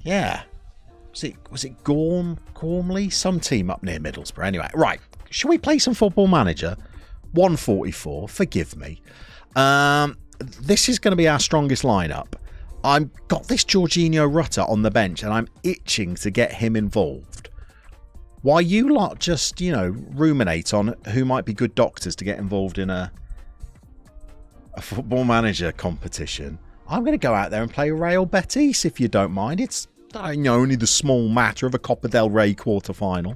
Yeah. Was it Gormley? Some team up near Middlesbrough. Anyway, right. Shall we play some Football Manager? 144. Forgive me. This is going to be our strongest lineup. I've got this Jorginho Rutter on the bench and I'm itching to get him involved. While you lot just, ruminate on who might be good doctors to get involved in a Football Manager competition, I'm going to go out there and play Real Betis, if you don't mind. It's only the small matter of a Copa del Rey quarter-final.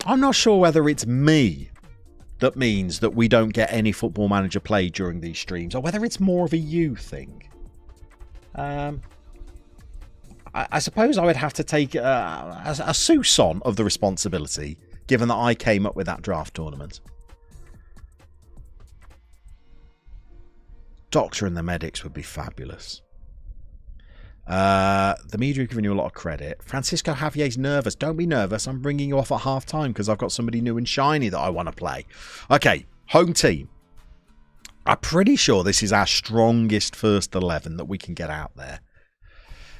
I'm not sure whether it's me that means that we don't get any Football Manager play during these streams, or whether it's more of a you thing. I suppose I would have to take a soupçon of the responsibility, given that I came up with that draft tournament. Doctor and the medics would be fabulous. The media are giving you a lot of credit. Francisco Javier's nervous. Don't be nervous. I'm bringing you off at half time because I've got somebody new and shiny that I want to play. Okay, home team. I'm pretty sure this is our strongest first 11 that we can get out there.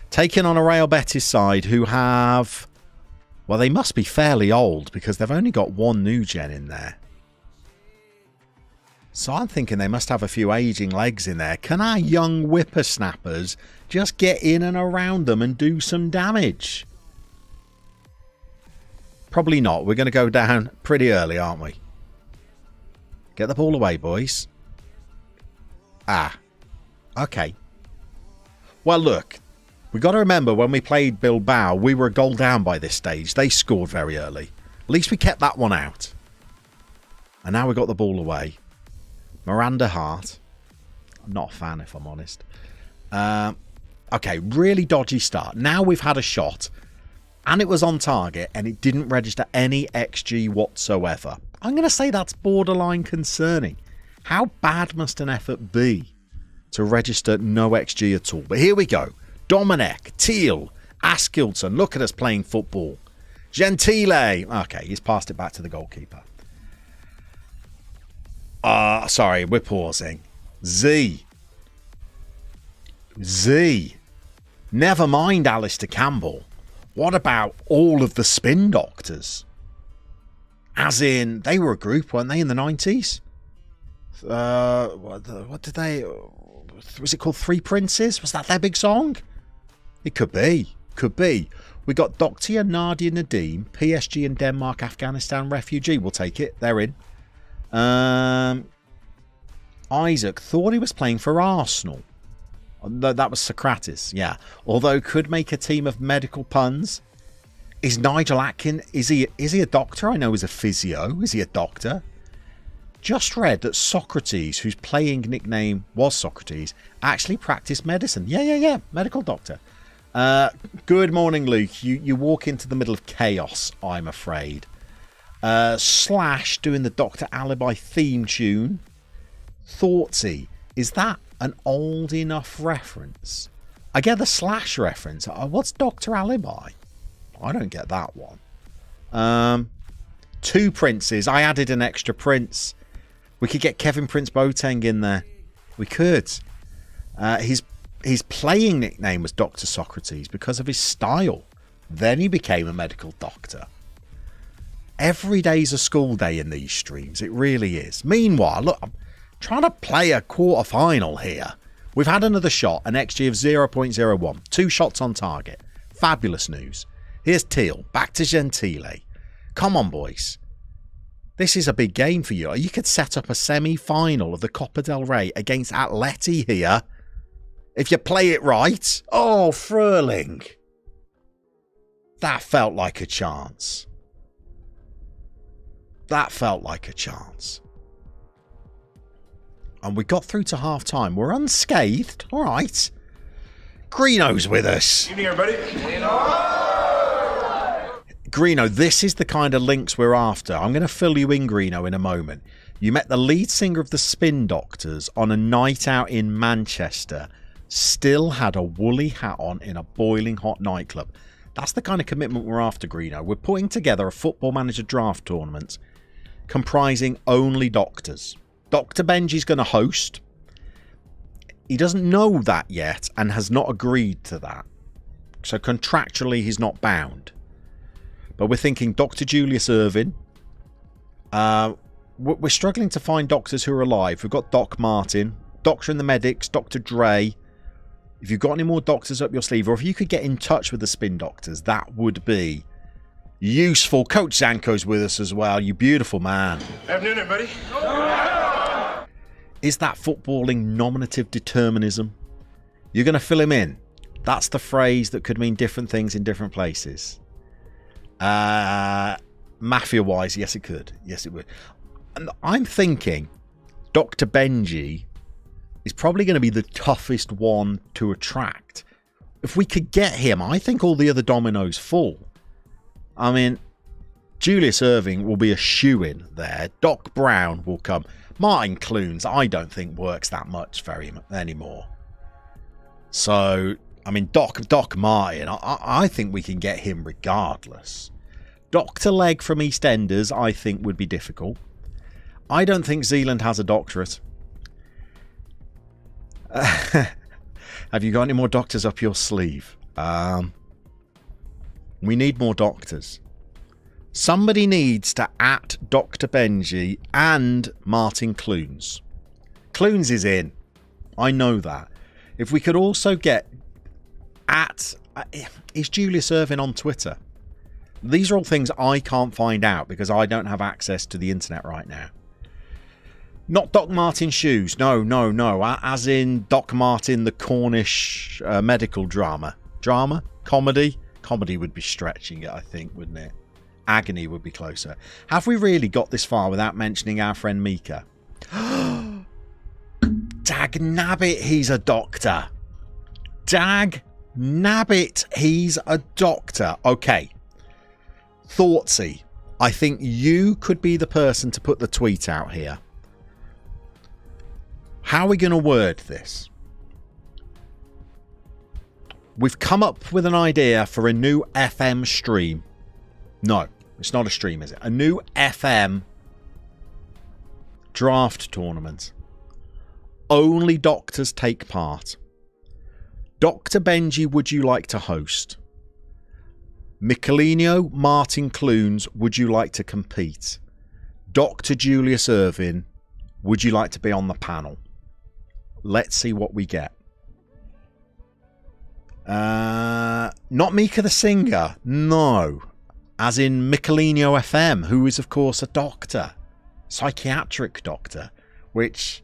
Taking on a Real Betis side who have... Well, they must be fairly old because they've only got one new gen in there. So I'm thinking they must have a few aging legs in there. Can our young whippersnappers just get in and around them and do some damage? Probably not. We're going to go down pretty early, aren't we? Get the ball away, boys. Ah. Okay. Well, look. We've got to remember when we played Bilbao, we were a goal down by this stage. They scored very early. At least we kept that one out. And now we got the ball away. Miranda Hart. I'm not a fan, if I'm honest. Okay, really dodgy start. Now we've had a shot. And it was on target. And it didn't register any XG whatsoever. I'm going to say that's borderline concerning. How bad must an effort be to register no XG at all? But here we go. Dominic, Teal, Askilton. Look at us playing football. Gentile. Okay, he's passed it back to the goalkeeper. Sorry, we're pausing. Z. Never mind Alistair Campbell. What about all of the spin doctors? As in, they were a group, weren't they, in the 90s? What did they... Was it called Three Princes? Was that their big song? It could be. Could be. We got Dr. Nadia Nadim, PSG and Denmark, Afghanistan refugee. We'll take it. They're in. Isaac thought he was playing for Arsenal. No, that was Socrates, yeah. Although could make a team of medical puns. Is Nigel Atkin, is he a doctor? I know he's a physio. Is he a doctor? Just read that Socrates, whose playing nickname was Socrates, actually practiced medicine. Yeah. Medical doctor. Good morning, Luke. You walk into the middle of chaos, I'm afraid. Slash doing the Dr. Alibi theme tune. Thoughtsy. Is that an old enough reference? I get the Slash reference. What's Dr. Alibi? I don't get that one. Two princes. I added an extra prince. We could get Kevin Prince Boateng in there. We could. His playing nickname was Dr. Socrates because of his style. Then he became a medical doctor. Every day's a school day in these streams. It really is. Meanwhile, look, I'm trying to play a quarter-final here. We've had another shot, an XG of 0.01. 2 shots on target. Fabulous news. Here's Teal. Back to Gentile. Come on, boys. This is a big game for you. You could set up a semi-final of the Copa del Rey against Atleti here. If you play it right. Oh, Fröhling. That felt like a chance. That felt like a chance. And we got through to half-time. We're unscathed. All right. Greeno's with us. Evening, everybody. Greeno, this is the kind of links we're after. I'm going to fill you in, Greeno, in a moment. You met the lead singer of the Spin Doctors on a night out in Manchester. Still had a woolly hat on in a boiling hot nightclub. That's the kind of commitment we're after, Greeno. We're putting together a Football Manager draft tournament comprising only doctors. Dr. Benji's going to host. He doesn't know that yet and has not agreed to that. So contractually, he's not bound. But we're thinking Dr. Julius Irvin. We're struggling to find doctors who are alive. We've got Doc Martin, Doctor and the Medics, Dr. Dre. If you've got any more doctors up your sleeve, or if you could get in touch with the Spin Doctors, that would be useful. Coach Zanko's with us as well. You beautiful man. Afternoon, everybody. Is that footballing nominative determinism? You're going to fill him in. That's the phrase that could mean different things in different places. Mafia-wise, yes it could. Yes it would. And I'm thinking Dr. Benji is probably going to be the toughest one to attract. If we could get him, I think all the other dominoes fall. I mean, Julius Irving will be a shoo-in there. Doc Brown will come. Martin Clunes, I don't think works that much anymore. So, I mean, Doc Martin, I think we can get him regardless. Dr. Legg from EastEnders, I think, would be difficult. I don't think Zealand has a doctorate. Have you got any more doctors up your sleeve? We need more doctors. Somebody needs to at Dr. Benji and Martin Clunes. Clunes is in. I know that. If we could also get at... is Julius Irvin on Twitter? These are all things I can't find out because I don't have access to the internet right now. Not Doc Martin shoes. No. As in Doc Martin, the Cornish medical drama. Drama? Comedy? Comedy would be stretching it, I think, wouldn't it? Agony would be closer. Have we really got this far without mentioning our friend Mika? Dag nabbit, he's a doctor. Dag nabbit, he's a doctor. Okay. Thoughtsy, I think you could be the person to put the tweet out here. How are we going to word this? We've come up with an idea for a new FM stream. No, it's not a stream, is it? A new FM draft tournament. Only doctors take part. Dr. Benji, would you like to host? Michelino, Martin Clunes, would you like to compete? Dr. Julius Irvin, would you like to be on the panel? Let's see what we get. Not Mika the singer, no. As in Michelino FM, who is of course a doctor. Psychiatric doctor. Which,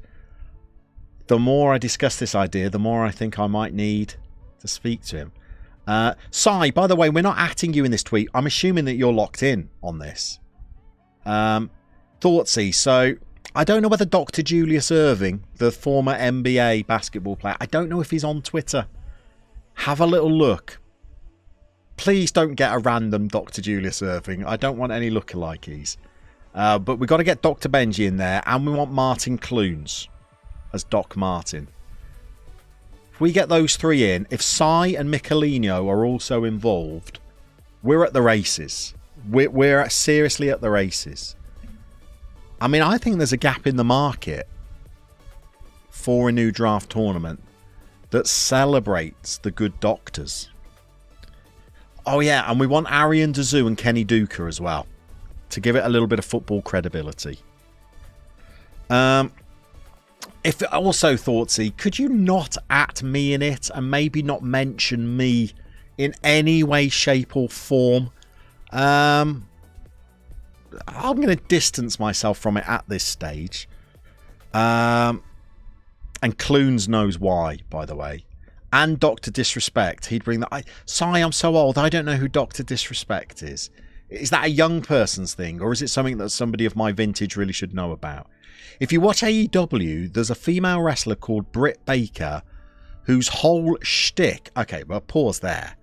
the more I discuss this idea, the more I think I might need to speak to him. Sai, by the way, we're not atting you in this tweet. I'm assuming that you're locked in on this. Thoughtsy, so I don't know whether Dr. Julius Irving, the former NBA basketball player, I don't know if he's on Twitter. Have a little look. Please don't get a random Dr. Julius Irving. I don't want any lookalikes. But we've got to get Dr. Benji in there, and we want Martin Clunes as Doc Martin. If we get those three in, if Sai and Michelino are also involved, we're at the races. We're seriously at the races. I mean, I think there's a gap in the market for a new draft tournament that celebrates the good doctors. Oh yeah, and we want Arian Dazu and Kenny Duka as well, to give it a little bit of football credibility. If also, Thoughtsy, could you not at me in it and maybe not mention me in any way, shape or form? I'm going to distance myself from it at this stage. And Clunes knows why, by the way. And Dr. Disrespect. He'd bring that. Sorry, I'm so old. I don't know who Dr. Disrespect is. Is that a young person's thing? Or is it something that somebody of my vintage really should know about? If you watch AEW, there's a female wrestler called Britt Baker whose whole shtick... Okay, well, pause there.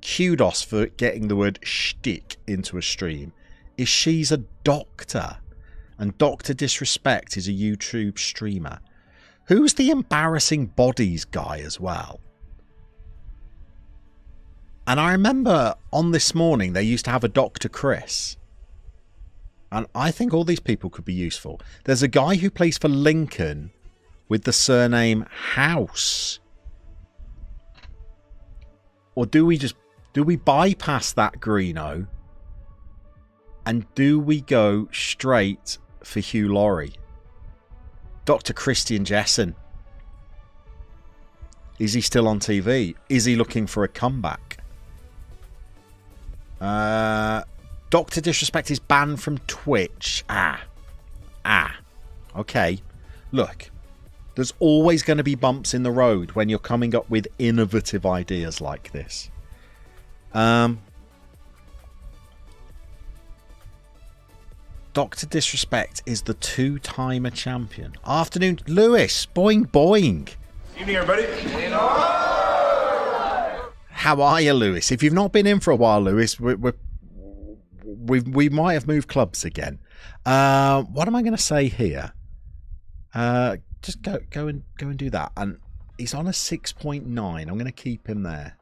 Kudos for getting the word shtick into a stream. Is she's a doctor. And Dr. Disrespect is a YouTube streamer. Who's the embarrassing bodies guy as well? And I remember on This Morning, they used to have a Dr. Chris. And I think all these people could be useful. There's a guy who plays for Lincoln with the surname House. Or do we bypass that Greeno? And do we go straight for Hugh Laurie? Dr. Christian Jessen. Is he still on TV? Is he looking for a comeback? Dr. Disrespect is banned from Twitch. Okay. Look, there's always going to be bumps in the road when you're coming up with innovative ideas like this. Dr. Disrespect is the two-timer champion. Afternoon, Lewis. Boing, boing. Evening, everybody. How are you, Lewis? If you've not been in for a while, Lewis, we might have moved clubs again. What am I going to say here? Just go and do that. And he's on a 6.9. I'm going to keep him there.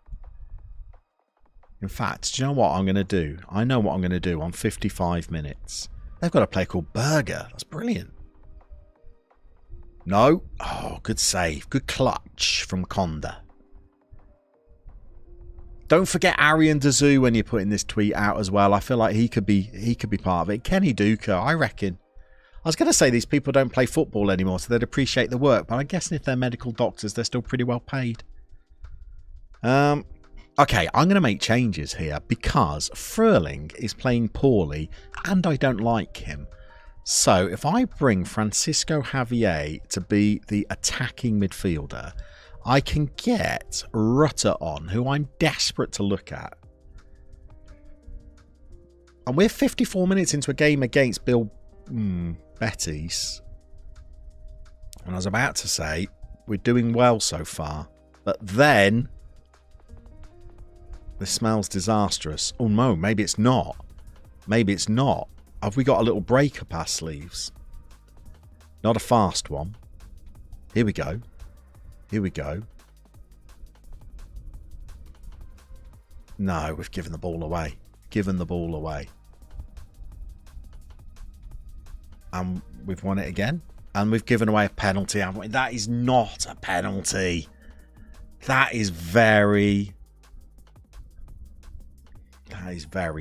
In fact, do you know what I'm going to do? I know what I'm going to do on 55 minutes. They've got a player called Berger. That's brilliant. No. Oh, good save. Good clutch from Conda. Don't forget Arian Dazu when you're putting this tweet out as well. I feel like he could be part of it. Kenny Duka, I reckon. I was going to say these people don't play football anymore, so they'd appreciate the work. But I'm guessing if they're medical doctors, they're still pretty well paid. Okay, I'm going to make changes here because Fröhling is playing poorly and I don't like him. So if I bring Francisco Javier to be the attacking midfielder, I can get Rutter on, who I'm desperate to look at. And we're 54 minutes into a game against Betis. And I was about to say, we're doing well so far. But then... this smells disastrous. Oh no, maybe it's not. Maybe it's not. Have we got a little break up our sleeves? Not a fast one. Here we go. Here we go. No, we've given the ball away. Given the ball away. And we've won it again. And we've given away a penalty, haven't we? That is not a penalty. That is very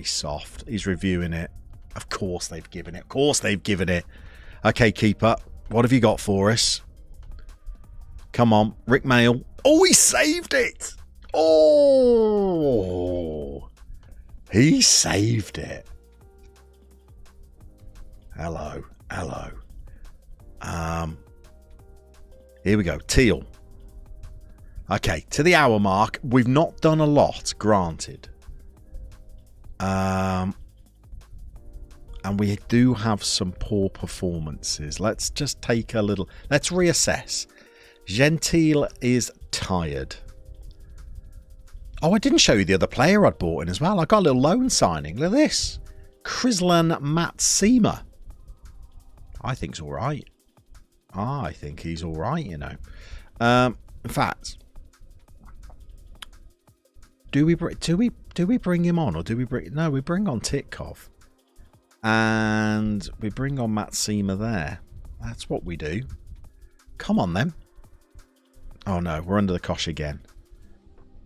soft. He's reviewing it. Of course they've given it. Of course they've given it. Okay, keeper. What have you got for us? Come on. Rick Mail. Oh, he saved it. Oh. He saved it. Hello. Hello. Here we go. Teal. Okay, to the hour mark. We've not done a lot, granted. And we do have some poor performances. Let's just take a little... Let's reassess. Gentile is tired. Oh, I didn't show you the other player I'd bought in as well. I got a little loan signing. Look at this. Krislan Matsima. I think he's all right. I think he's all right, you know. In fact, do we bring him on, or do we bring? No, we bring on Titkov, and we bring on Matsima there. That's what we do. Come on, then. Oh no, we're under the cosh again.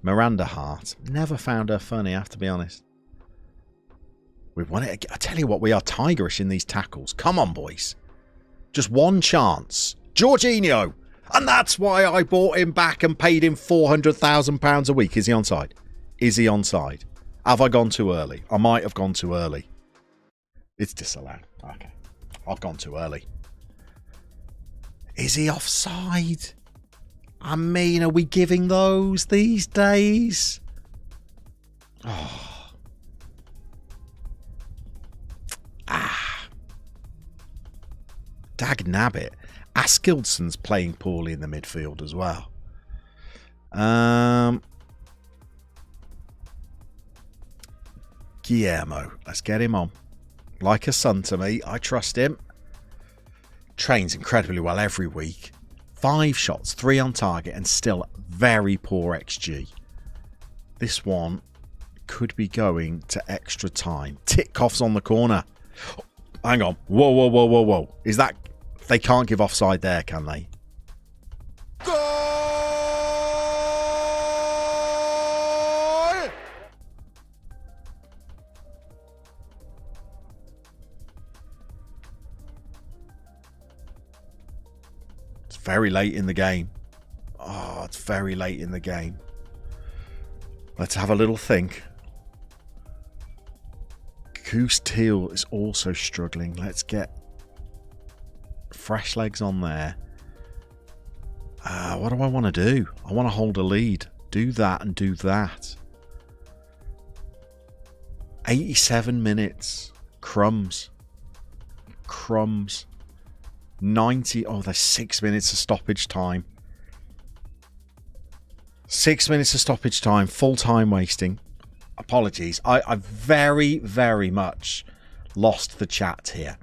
Miranda Hart. Never found her funny, I have to be honest. We've won it. I tell you what, we are tigerish in these tackles. Come on, boys. Just one chance. Jorginho. And that's why I bought him back and paid him £400,000 a week. Is he onside? Is he onside? Have I gone too early? I might have gone too early. It's disallowed. Okay. I've gone too early. Is he offside? I mean, are we giving those these days? Oh. Dag nabbit. Askildson's playing poorly in the midfield as well. Guillermo. Let's get him on. Like a son to me. I trust him. Trains incredibly well every week. 5 shots, 3 on target, and still very poor XG. This one could be going to extra time. Titkov's on the corner. Oh, hang on. Whoa, whoa, whoa, whoa, whoa. Is that... They can't give offside there, can they? Goal! It's very late in the game. Oh, it's very late in the game. Let's have a little think. Goose Teal is also struggling. Let's get fresh legs on there. What do I want to do? I want to hold a lead. Do that and do that. 87 minutes. Crumbs. Crumbs. 90. Oh, there's 6 minutes of stoppage time. 6 minutes of stoppage time. Full time wasting. Apologies. I very, very much lost the chat here.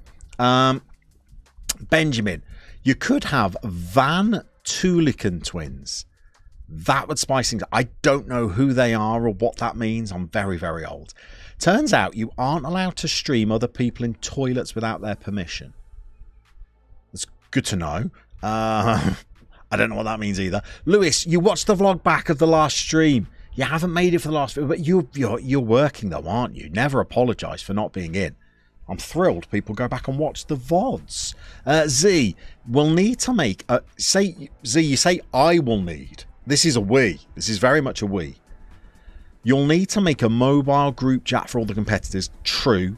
Benjamin, you could have Van Tulican twins. That would spice things up. I don't know who they are or what that means. I'm very, very old. Turns out you aren't allowed to stream other people in toilets without their permission. That's good to know. I don't know what that means either. Lewis, you watched the vlog back of the last stream. You haven't made it for the last video, but you're working though, aren't you? Never apologise for not being in. I'm thrilled people go back and watch the VODs. Z, we'll need to make... Z, you say I will need. This is a we. This is very much a we. You'll need to make a mobile group chat for all the competitors. True.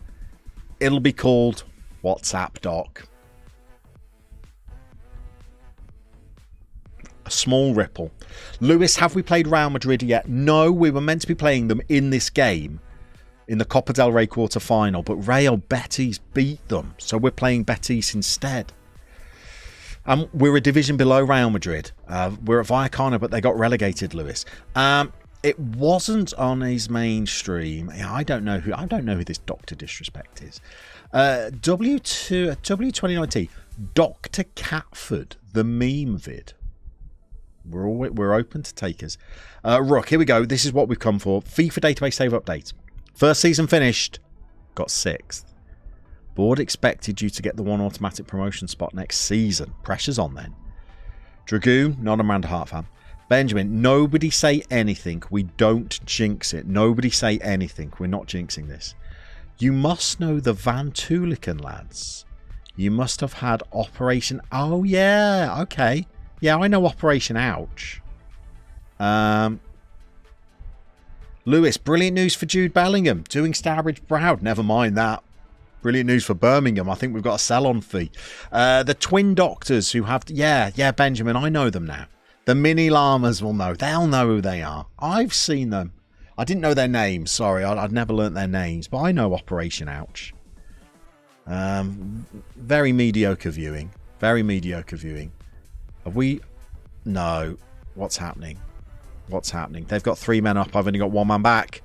It'll be called WhatsApp Doc. A small ripple. Lewis, have we played Real Madrid yet? No, we were meant to be playing them in this game. In the Copa del Rey quarter-final, but Real Betis beat them, so we're playing Betis instead. We're a division below Real Madrid. We're at Vallecano, but they got relegated, Lewis. It wasn't on his main stream. I don't know who this Dr. Disrespect is. W2019, Dr. Catford, the meme vid. We're open to takers. Rook, here we go. This is what we've come for. FIFA database save update. First season finished, got 6th. Board expected you to get the 1 automatic promotion spot next season. Pressure's on then. Dragoon, not a Amanda Hart fan. Benjamin, nobody say anything. We don't jinx it. Nobody say anything. We're not jinxing this. You must know the Van Tulican lads. You must have had Operation... Oh, yeah. Okay. Yeah, I know Operation Ouch. Lewis, brilliant news for Jude Bellingham. Doing Stourbridge proud. Never mind that. Brilliant news for Birmingham. I think we've got a sell-on fee. The Twin Doctors who have... Yeah, Benjamin, I know them now. The mini llamas will know. They'll know who they are. I've seen them. I didn't know their names. Sorry, I'd never learnt their names. But I know Operation Ouch. Very mediocre viewing. Very mediocre viewing. Have we... No. What's happening? What's happening? They've got 3 men up. I've only got 1 man back.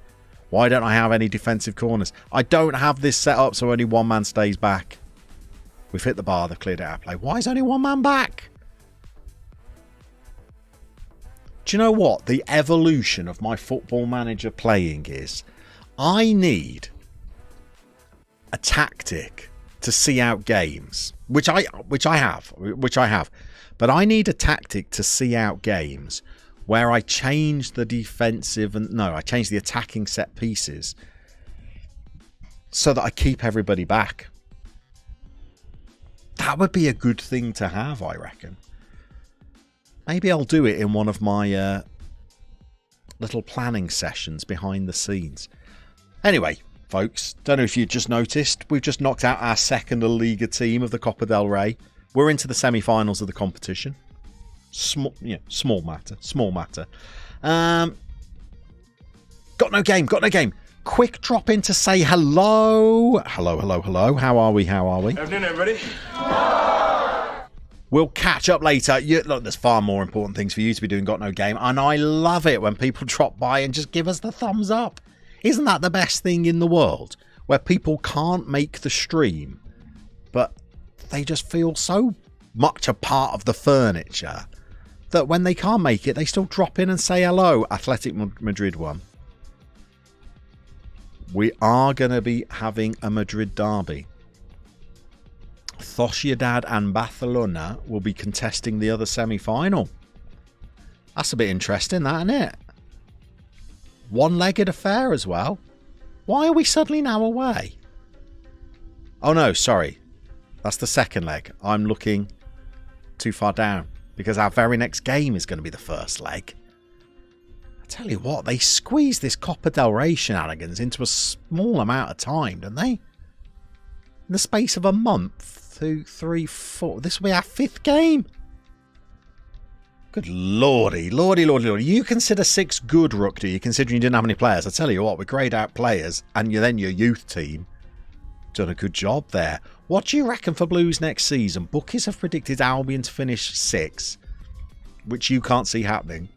Why don't I have any defensive corners? I don't have this set up so only 1 man stays back. We've hit the bar. They've cleared it out of play. Why is only 1 man back? Do you know what the evolution of my Football Manager playing is? I need a tactic to see out games, which I have. But I need a tactic to see out games where I change the defensive and I change the attacking set pieces so that I keep everybody back. That would be a good thing to have, I reckon. Maybe I'll do it in one of my little planning sessions behind the scenes. Anyway, folks, don't know if you just noticed, we've just knocked out our second La Liga team of the Copa del Rey. We're into the semi-finals of the competition. Small matter. Got no game. Quick drop in to say hello. Hello. How are we? Afternoon, everybody. We'll catch up later. Look, there's far more important things for you to be doing. Got no game. And I love it when people drop by and just give us the thumbs up. Isn't that the best thing in the world? Where people can't make the stream, but they just feel so much a part of the furniture that when they can't make it, they still drop in and say hello. Athletic Madrid won. We are going to be having a Madrid derby. Sociedad and Barcelona will be contesting the other semi-final. That's a bit interesting, that, isn't it? One-legged affair as well. Why are we suddenly now away? Oh no, sorry. That's the second leg. I'm looking too far down because our very next game is going to be the first leg. I tell you what, they squeeze this Copa del Rey shenanigans into a small amount of time, don't they? In the space of a month. 2, 3, 4. This will be our 5th game. Good lordy. You consider 6 good, Rook, do you, considering you didn't have any players? I tell you what, with greyed out players and then your youth team, done a good job there. What do you reckon for Blues next season? Bookies have predicted Albion to finish 6, which you can't see happening.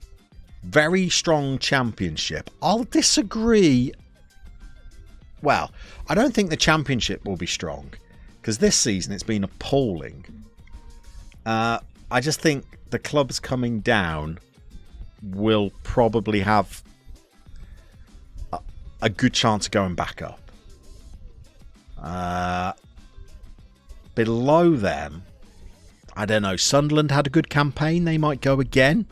Very strong championship. I'll disagree. Well, I don't think the championship will be strong because this season it's been appalling. I just think the clubs coming down will probably have a good chance of going back up. Below them, I don't know. Sunderland had a good campaign. They might go again.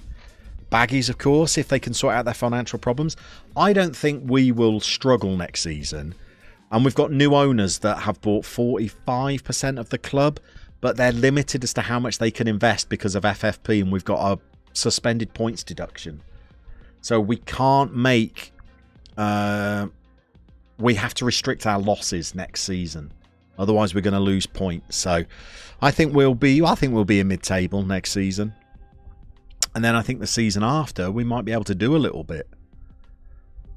Baggies, of course, if they can sort out their financial problems. I don't think we will struggle next season. And we've got new owners that have bought 45% of the club, but they're limited as to how much they can invest because of FFP, and we've got a suspended points deduction. So we can't make... we have to restrict our losses next season. Otherwise, we're going to lose points. So I think we'll be in mid-table next season. And then I think the season after, we might be able to do a little bit.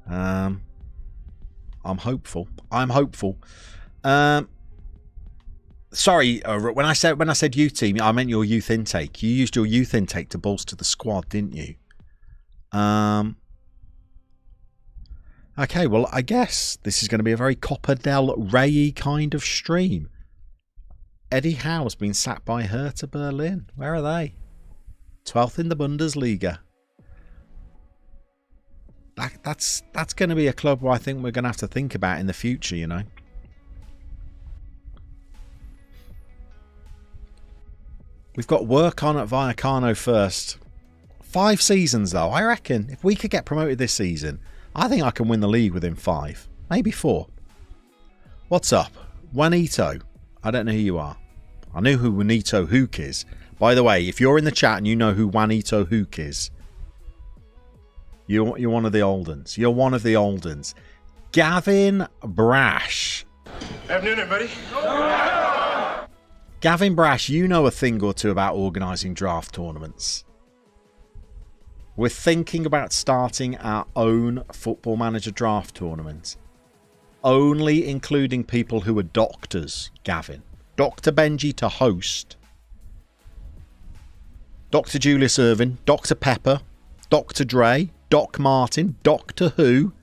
I'm hopeful. Sorry, when I said youth team, I meant your youth intake. You used your youth intake to bolster the squad, didn't you? Okay, well, I guess this is going to be a very Copa del Rey kind of stream. Eddie Howe's been sacked by Hertha Berlin. Where are they? 12th in the Bundesliga. That's going to be a club where I think we're going to have to think about in the future, you know. We've got work on at Vallecano first. 5 seasons, though. I reckon if we could get promoted this season, I think I can win the league within 5. Maybe 4. What's up? Juanito. I don't know who you are. I know who Juanito Hook is. By the way, if you're in the chat and you know who Juanito Hook is, you're one of the old uns. You're one of the old uns. Gavin Brash. Afternoon, everybody. Gavin Brash, you know a thing or two about organising draft tournaments. We're thinking about starting our own Football Manager draft tournament. Only including people who are doctors, Gavin. Dr. Benji to host. Dr. Julius Irvin, Dr. Pepper, Dr. Dre, Doc Martin, Doctor Who.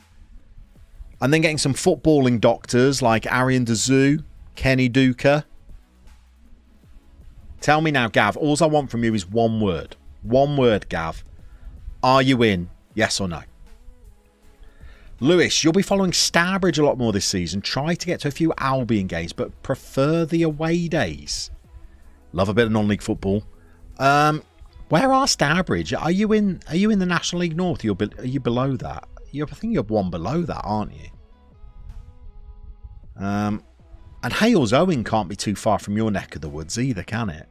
And then getting some footballing doctors like Arian Dazoo, Kenny Duca. Tell me now, Gav, all I want from you is one word. One word, Gav. Are you in? Yes or no? Lewis, you'll be following Starbridge a lot more this season. Try to get to a few Albion games, but prefer the away days. Love a bit of non-league football. Where are Starbridge? Are you in the National League North? Are you below that? I think you're one below that, aren't you? And Hales Owen can't be too far from your neck of the woods either, can it?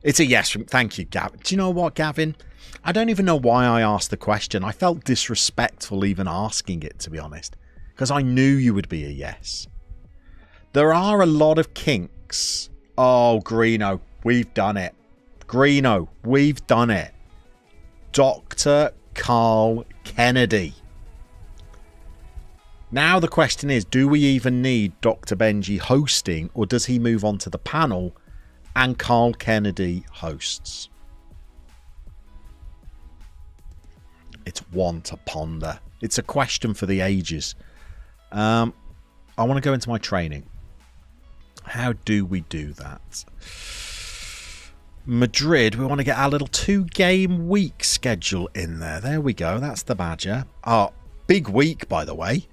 It's a yes. Thank you, Gavin. Do you know what, Gavin? I don't even know why I asked the question. I felt disrespectful even asking it, to be honest, because I knew you would be a yes. There are a lot of kinks. Oh, Greeno, we've done it. Greeno, we've done it. Dr. Carl Kennedy. Now the question is, do we even need Dr. Benji hosting, or does he move on to the panel and Carl Kennedy hosts? It's one to ponder. It's a question for the ages. I want to go into my training. How do we do that? Madrid, we want to get our little 2-game week schedule in there. There we go. That's the Badger. Oh, big week, by the way.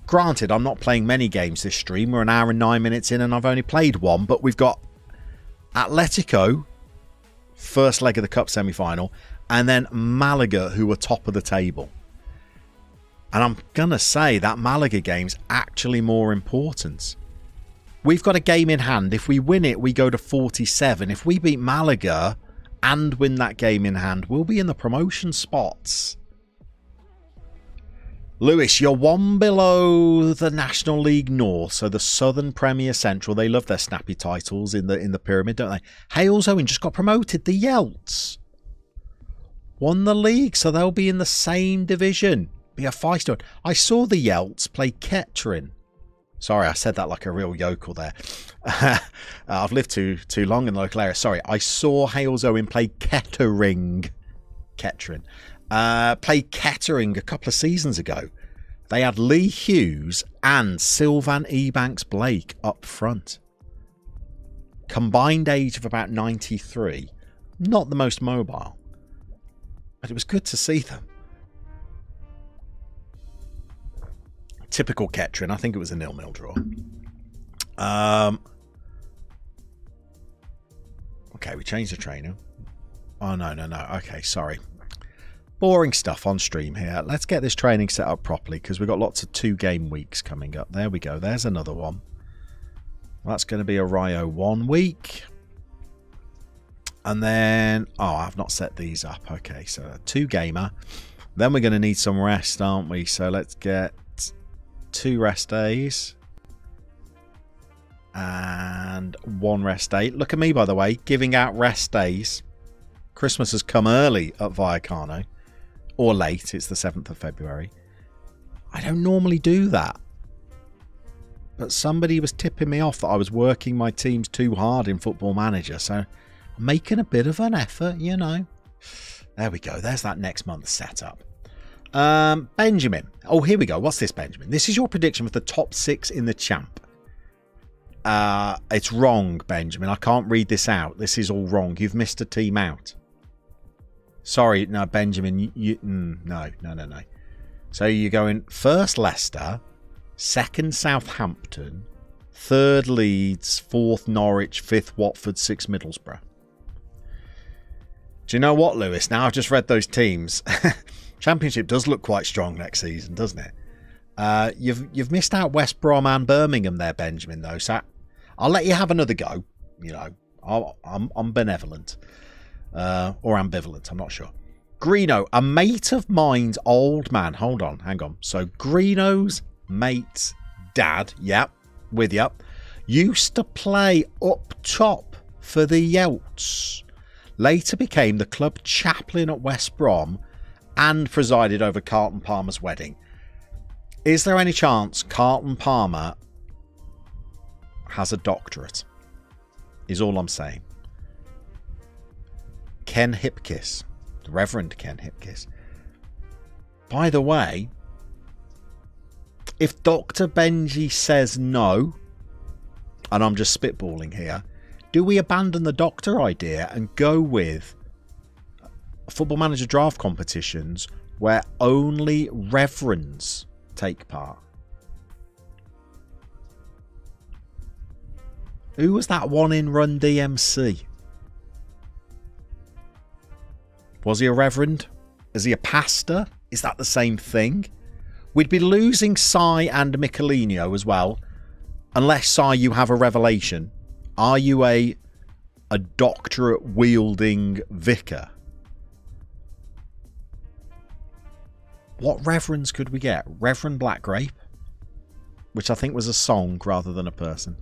Granted, I'm not playing many games this stream. We're an hour and 9 minutes in and I've only played one. But we've got Atletico, first leg of the Cup semi-final, and then Malaga, who are top of the table. And I'm going to say that Malaga game's actually more important. We've got a game in hand. If we win it, we go to 47. If we beat Malaga and win that game in hand, we'll be in the promotion spots. Lewis, you're one below the National League North, so the Southern Premier Central. They love their snappy titles in the pyramid, don't they? Hales Owen just got promoted. The Yelts won the league, so they'll be in the same division. Be a feisty one. I saw the Yelts play Kettering. Sorry, I said that like a real yokel there. I've lived too long in the local area. Sorry, I saw Hales Owen play Kettering. Played Kettering a couple of seasons ago. They had Lee Hughes and Sylvan Ebanks-Blake up front. Combined age of about 93. Not the most mobile. But it was good to see them. Typical Kettering. I think it was a 0-0 draw. Okay, we changed the trainer. Oh, no. Okay, sorry. Boring stuff on stream here. Let's get this training set up properly because we've got lots of 2-game weeks coming up. There we go. There's another one. That's going to be a Rio 1 week. And then... Oh, I've not set these up. Okay, so 2-gamer. Then we're going to need some rest, aren't we? So let's get 2 rest days. And 1 rest day. Look at me, by the way, giving out rest days. Christmas has come early at Vallecano. Or late, it's the 7th of February. I don't normally do that. But somebody was tipping me off that I was working my teams too hard in Football Manager. So I'm making a bit of an effort, you know. There we go. There's that next month's setup. Benjamin. Oh, here we go. What's this, Benjamin? This is your prediction for the top 6 in the champ. It's wrong, Benjamin. I can't read this out. This is all wrong. You've missed a team out. Sorry, no, Benjamin. No. So you're going first Leicester, second Southampton, third Leeds, fourth Norwich, fifth Watford, sixth Middlesbrough. Do you know what, Lewis? Now I've just read those teams. Championship does look quite strong next season, doesn't it? You've missed out West Brom and Birmingham there, Benjamin, though. So I'll let you have another go. You know, I'm benevolent. Or ambivalent, I'm not sure. Greeno, a mate of mine's old man. Hold on, hang on. So Greeno's mate's dad, yep, with you, used to play up top for the Yelts. Later became the club chaplain at West Brom and presided over Carlton Palmer's wedding. Is there any chance Carlton Palmer has a doctorate? Is all I'm saying. Ken Hipkiss, the Reverend Ken Hipkiss. By the way, if Dr. Benji says no, and I'm just spitballing here, do we abandon the doctor idea and go with Football Manager draft competitions where only reverends take part? Who was that one in Run DMC? Was he a reverend? Is he a pastor? Is that the same thing? We'd be losing Sai and Michelino as well. Unless, Sai, you have a revelation. Are you a doctorate-wielding vicar? What reverends could we get? Reverend Black Grape? Which I think was a song rather than a person.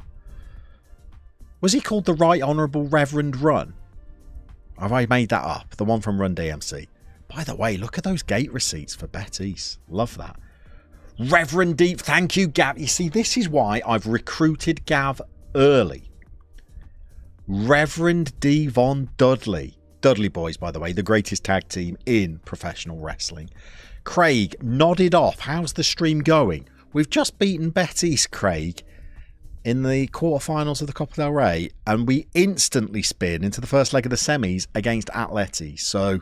Was he called the Right Honourable Reverend Run? Have I made that up? The one from Run DMC. By the way, look at those gate receipts for Betis. Love that. Reverend Deep, thank you, Gav. You see, this is why I've recruited Gav early. Reverend D. Von Dudley. Dudley Boys, by the way, the greatest tag team in professional wrestling. Craig nodded off. How's the stream going? We've just beaten Betis, Craig, in the quarterfinals of the Copa del Rey, and we instantly spin into the first leg of the semis against Atleti. So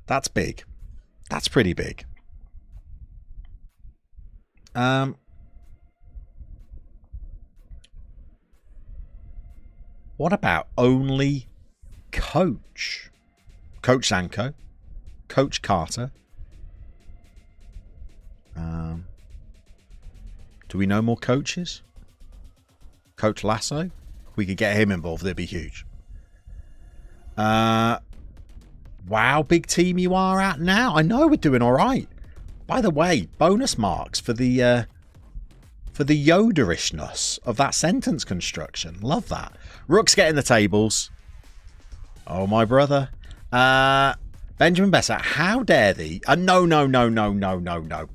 that's big. That's pretty big. What about only Coach? Coach Zanko, Coach Carter. Do we know more coaches? Coach Lasso? We could get him involved, it'd be huge. Wow, big team you are at now. I know we're doing all right. By the way, bonus marks for the Yoderishness of that sentence construction. Love that. Rook's getting the tables. Oh, my brother. Benjamin Besser, how dare thee? No.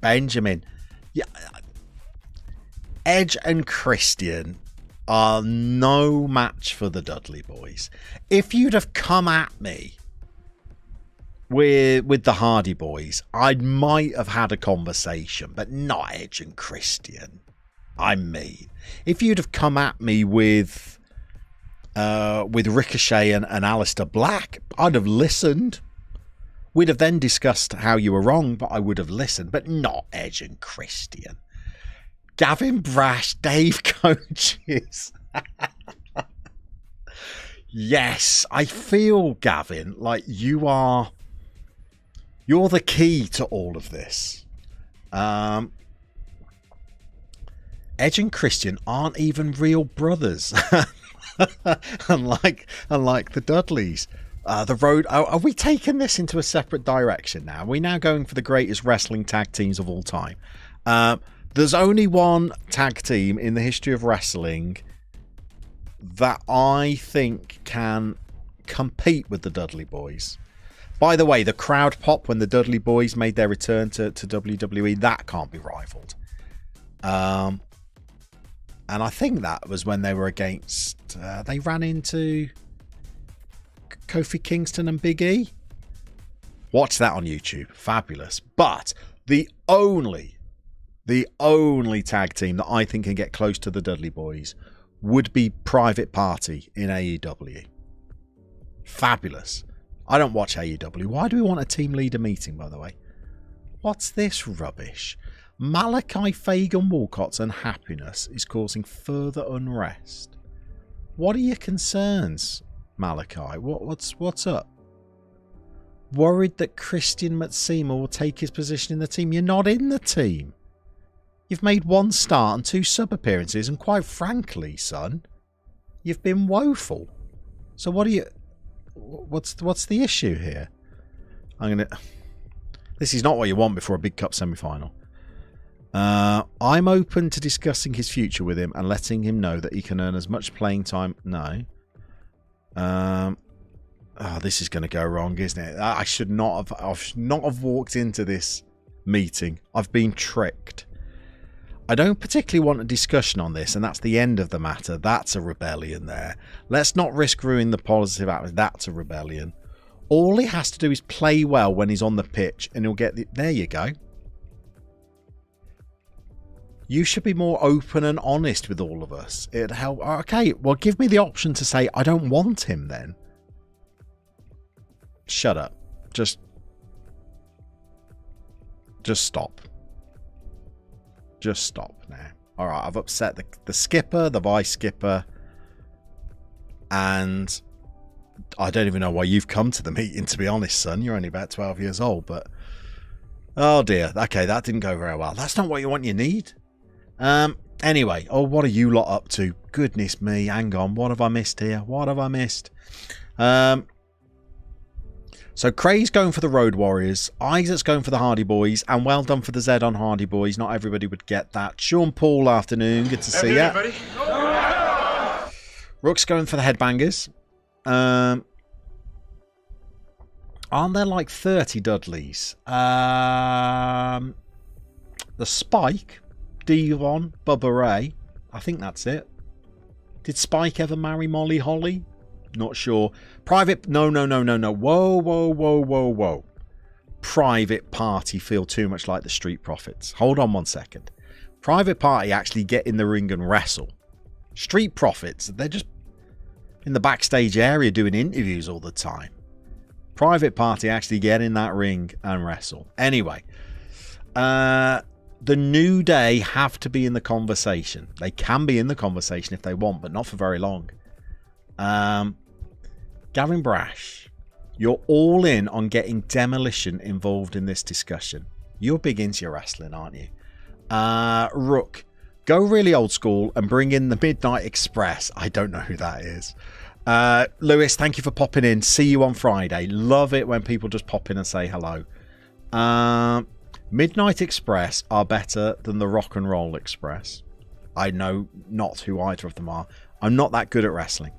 Benjamin. Yeah. Edge and Christian are no match for the Dudley Boys. If you'd have come at me with the Hardy Boys, I might have had a conversation, but not Edge and Christian. I mean, if you'd have come at me with Ricochet and Aleister Black, I'd have listened. We'd have then discussed how you were wrong, but I would have listened, but not Edge and Christian. Gavin Brash, Dave Coaches. Yes, I feel, Gavin, like you're the key to all of this. Edge and Christian aren't even real brothers. unlike the Dudleys. The road. Are we taking this into a separate direction now? Are we now going for the greatest wrestling tag teams of all time? There's only one tag team in the history of wrestling that I think can compete with the Dudley Boys. By the way, the crowd pop when the Dudley Boys made their return to WWE, that can't be rivaled. And I think that was when they were against... they ran into Kofi Kingston and Big E. Watch that on YouTube. Fabulous. But the only tag team that I think can get close to the Dudley Boys would be Private Party in AEW. Fabulous. I don't watch AEW. Why do we want a team leader meeting, by the way? What's this rubbish? Malachi Fagan Walcott's unhappiness is causing further unrest. What are your concerns, Malachi? What's up? worried that Christian Matsima will take his position in the team. You're not in the team. You've made 1 start and 2 sub appearances, and quite frankly, son, you've been woeful. So what are you? What's the issue here? This is not what you want before a big cup semi-final. I'm open to discussing his future with him and letting him know that he can earn as much playing time. No. Oh, this is going to go wrong, isn't it? I should not have walked into this meeting. I've been tricked. I don't particularly want a discussion on this, and that's the end of the matter. That's a rebellion there. Let's not risk ruining the positive atmosphere. That's a rebellion. All he has to do is play well when he's on the pitch, and he'll get the... There you go. You should be more open and honest with all of us. It'd help. Okay, well, give me the option to say, I don't want him then. Shut up. Just stop. Just stop now. All right, I've upset the skipper, the vice skipper, and I don't even know why you've come to the meeting, to be honest, son. You're only about 12 years old, but oh dear. Okay, that didn't go very well. That's not what you want. You need. Anyway, oh, what are you lot up to? Goodness me, hang on. What have I missed here? What have I missed? So Cray's going for the Road Warriors, Isaac's going for the Hardy Boys, and well done for the Z on Hardy Boys. Not everybody would get that. Sean Paul, afternoon. Good to see you. Rook's going for the Headbangers. Aren't there like 30 Dudleys? The Spike, Devon, Bubba Ray. I think that's it. Did Spike ever marry Molly Holly? Not sure. Private... No. Whoa. Private Party feel too much like the Street Profits. Hold on 1 second. Private Party actually get in the ring and wrestle. Street Profits, they're just in the backstage area doing interviews all the time. Private Party actually get in that ring and wrestle. Anyway. The New Day have to be in the conversation. They can be in the conversation if they want, but not for very long. Gavin Brash, you're all in on getting Demolition involved in this discussion. You're big into your wrestling, aren't you? Rook, go really old school and bring in the Midnight Express. I don't know who that is. Lewis, thank you for popping in. See you on Friday. Love it when people just pop in and say hello. Midnight Express are better than the Rock and Roll Express. I know not who either of them are. I'm not that good at wrestling.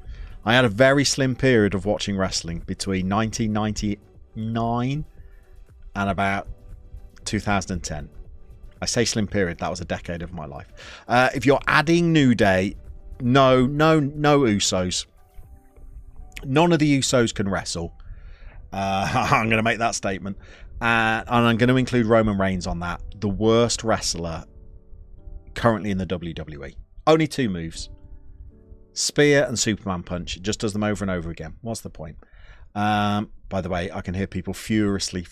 I had a very slim period of watching wrestling between 1999 and about 2010. I say slim period, that was a decade of my life. If you're adding New Day, no Usos. None of the Usos can wrestle. I'm going to make that statement. And I'm going to include Roman Reigns on that. The worst wrestler currently in the WWE. Only 2 moves. Spear and Superman Punch. It just does them over and over again. What's the point? By the way, I can hear people furiously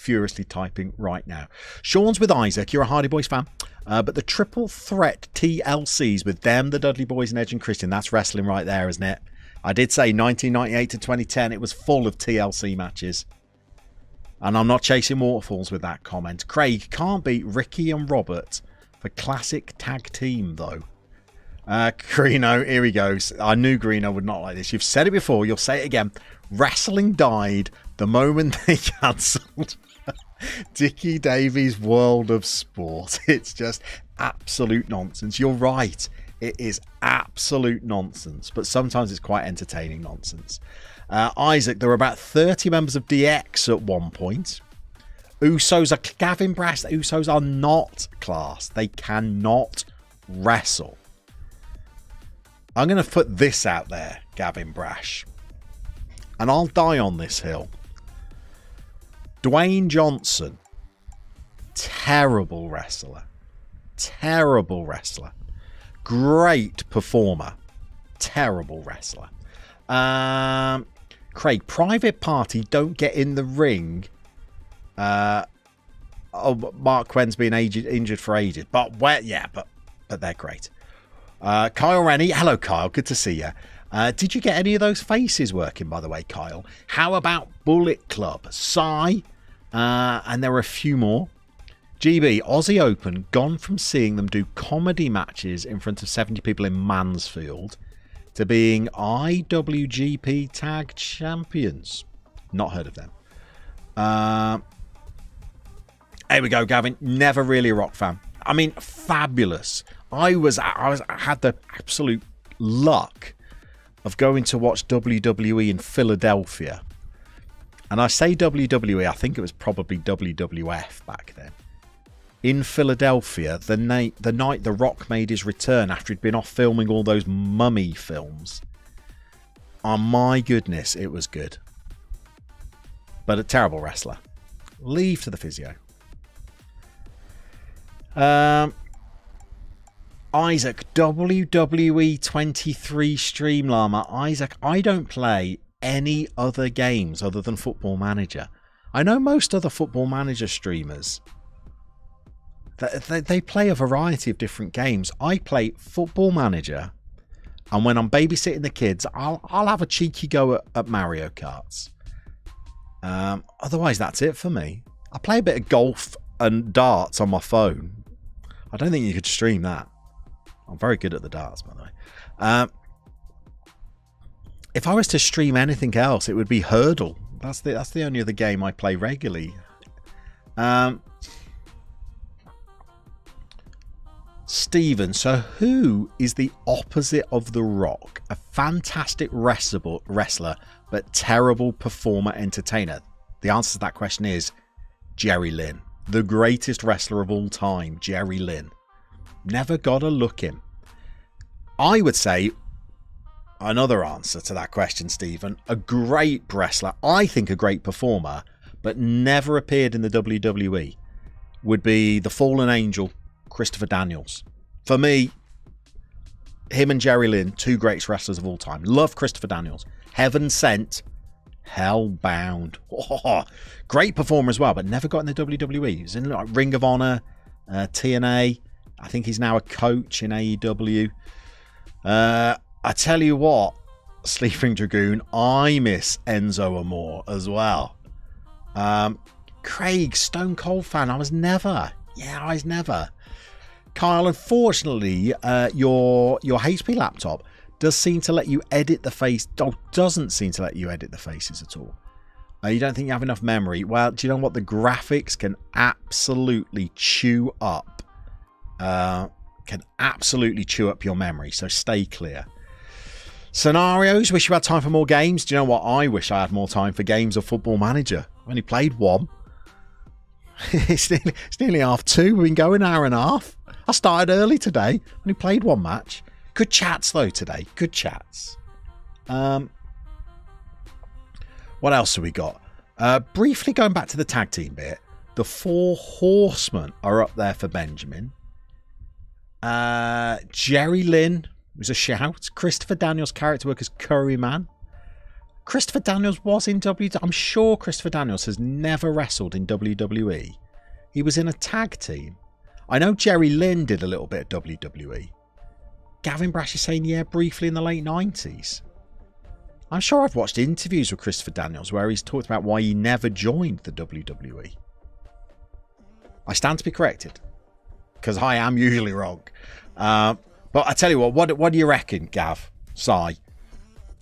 typing right now. Sean's with Isaac. You're a Hardy Boys fan. But the triple threat TLCs with them, the Dudley Boys, and Edge and Christian, that's wrestling right there, isn't it? I did say 1998 to 2010, it was full of TLC matches. And I'm not chasing waterfalls with that comment. Craig can't beat Ricky and Robert for classic tag team, though. Greeno, here he goes. I knew Greeno would not like this. You've said it before, you'll say it again. Wrestling died the moment they cancelled Dickie Davies' World of Sport. It's just absolute nonsense. You're right. It is absolute nonsense, but sometimes it's quite entertaining nonsense. Isaac, there were about 30 members of DX at one point. Usos are Gavin Brass. Usos are not class. They cannot wrestle. I'm going to put this out there, Gavin Brash, and I'll die on this hill. Dwayne Johnson, terrible wrestler. Terrible wrestler. Great performer. Terrible wrestler. Craig, Private Party don't get in the ring. Mark Quenn's been injured for ages. But they're great. Kyle Rennie. Hello, Kyle. Good to see you. Did you get any of those faces working, by the way, Kyle? How about Bullet Club? Psy, and there were a few more. GB, Aussie Open, gone from seeing them do comedy matches in front of 70 people in Mansfield to being IWGP Tag Champions. Not heard of them. Here we go, Gavin. Never really a rock fan. I mean, fabulous. I had the absolute luck of going to watch WWE in Philadelphia. And I say WWE, I think it was probably WWF back then. In Philadelphia, the night The Rock made his return after he'd been off filming all those mummy films. Oh my goodness, it was good. But a terrible wrestler. Leave to the physio. Isaac, WWE 23 stream, Llama. Isaac, I don't play any other games other than Football Manager. I know most other Football Manager streamers, they play a variety of different games. I play Football Manager, and when I'm babysitting the kids, I'll have a cheeky go at Mario Karts. Otherwise, that's it for me. I play a bit of golf and darts on my phone. I don't think you could stream that. I'm very good at the darts, by the way. If I was to stream anything else, it would be Hurdle. That's the only other game I play regularly. Steven, so who is the opposite of The Rock? A fantastic wrestler, but terrible performer entertainer. The answer to that question is Jerry Lynn. The greatest wrestler of all time, Jerry Lynn. Never got a look him. I would say another answer to that question, Stephen. A great wrestler, I think a great performer, but never appeared in the WWE, would be the Fallen Angel, Christopher Daniels. For me, him and Jerry Lynn, two greatest wrestlers of all time. Love Christopher Daniels. Heaven Sent, Hellbound. Oh, great performer as well, but never got in the WWE. He was in like Ring of Honor, TNA. I think he's now a coach in AEW. I tell you what, Sleeping Dragoon, I miss Enzo Amore as well. Craig, Stone Cold fan. I was never. Kyle, unfortunately, your HP laptop does seem to let you edit the face. Doesn't seem to let you edit the faces at all. You don't think you have enough memory? Well, do you know what? The graphics can absolutely chew up. Your memory. So stay clear. Scenarios. Wish you had time for more games. Do you know what? I wish I had more time for games of Football Manager. I've only played one. It's nearly 2:30. We've been going an hour and a half. I started early today. Only played one match. Good chats though today. Good chats. What else have we got? Briefly going back to the tag team bit. The 4 Horsemen are up there for Benjamin. Jerry Lynn was a shout. Christopher Daniels' character work as Curryman. Christopher Daniels was in WWE. I'm sure Christopher Daniels has never wrestled in WWE. He was in a tag team. I know Jerry Lynn did a little bit of WWE. Gavin Brash is saying, yeah, briefly in the late 90s. I'm sure I've watched interviews with Christopher Daniels where he's talked about why he never joined the WWE. I stand to be corrected, because I am usually wrong. But I tell you what do you reckon, Gav? Sai?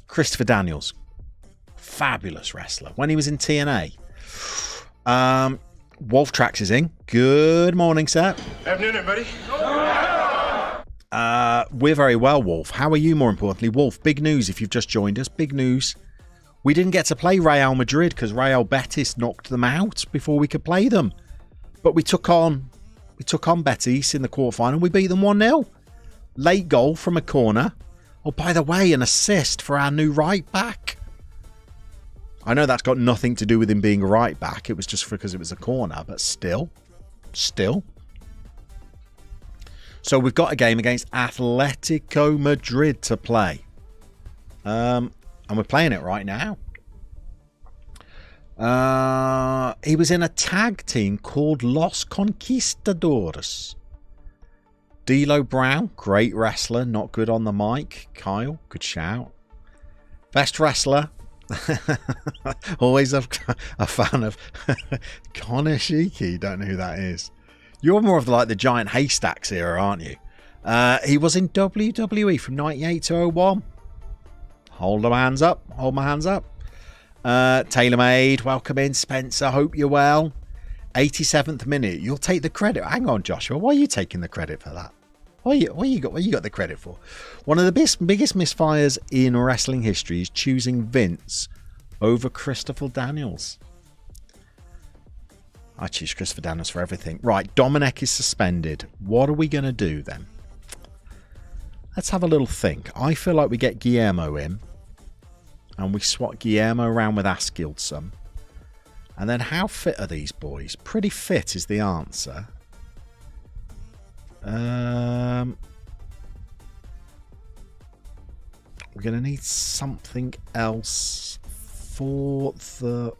Christopher Daniels. Fabulous wrestler. When he was in TNA. Wolf Trax is in. Good morning, sir. Afternoon, everybody. We're very well, Wolf. How are you, more importantly? Wolf, big news if you've just joined us. Big news. We didn't get to play Real Madrid because Real Betis knocked them out before we could play them. But we took on Betis in the quarterfinal. We beat them 1-0. Late goal from a corner. Oh, by the way, an assist for our new right back. I know that's got nothing to do with him being a right back. It was just because it was a corner, but still. So we've got a game against Atletico Madrid to play. And we're playing it right now. He was in a tag team called Los Conquistadores. D'Lo Brown, great wrestler, not good on the mic. Kyle, good shout. Best wrestler. Always a fan of Connor Shiki. Don't know who that is. You're more of the Giant Haystacks era, aren't you? He was in WWE from 98 to 01. Hold my hands up. Hold my hands up. TaylorMade, welcome in. Spencer, hope you're well. 87th minute. You'll take the credit. Hang on, Joshua. Why are you taking the credit for that? What you got the credit for? One of the biggest misfires in wrestling history is choosing Vince over Christopher Daniels. I choose Christopher Daniels for everything. Right, Dominic is suspended. What are we going to do then? Let's have a little think. I feel like we get Guillermo in and we swap Guillermo around with Askildson. And then how fit are these boys? Pretty fit is the answer. We're going to need something else for the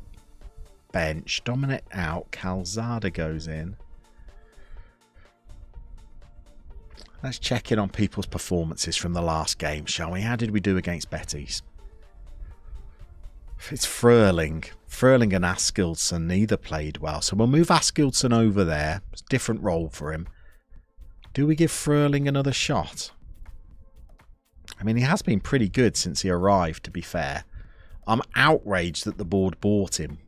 bench. Dominic out. Calzada goes in. Let's check in on people's performances from the last game, shall we? How did we do against Betis? It's Fröhling. Fröhling and Askildson neither played well. So we'll move Askildson over there. It's a different role for him. Do we give Fröhling another shot? I mean, he has been pretty good since he arrived, to be fair. I'm outraged that the board bought him.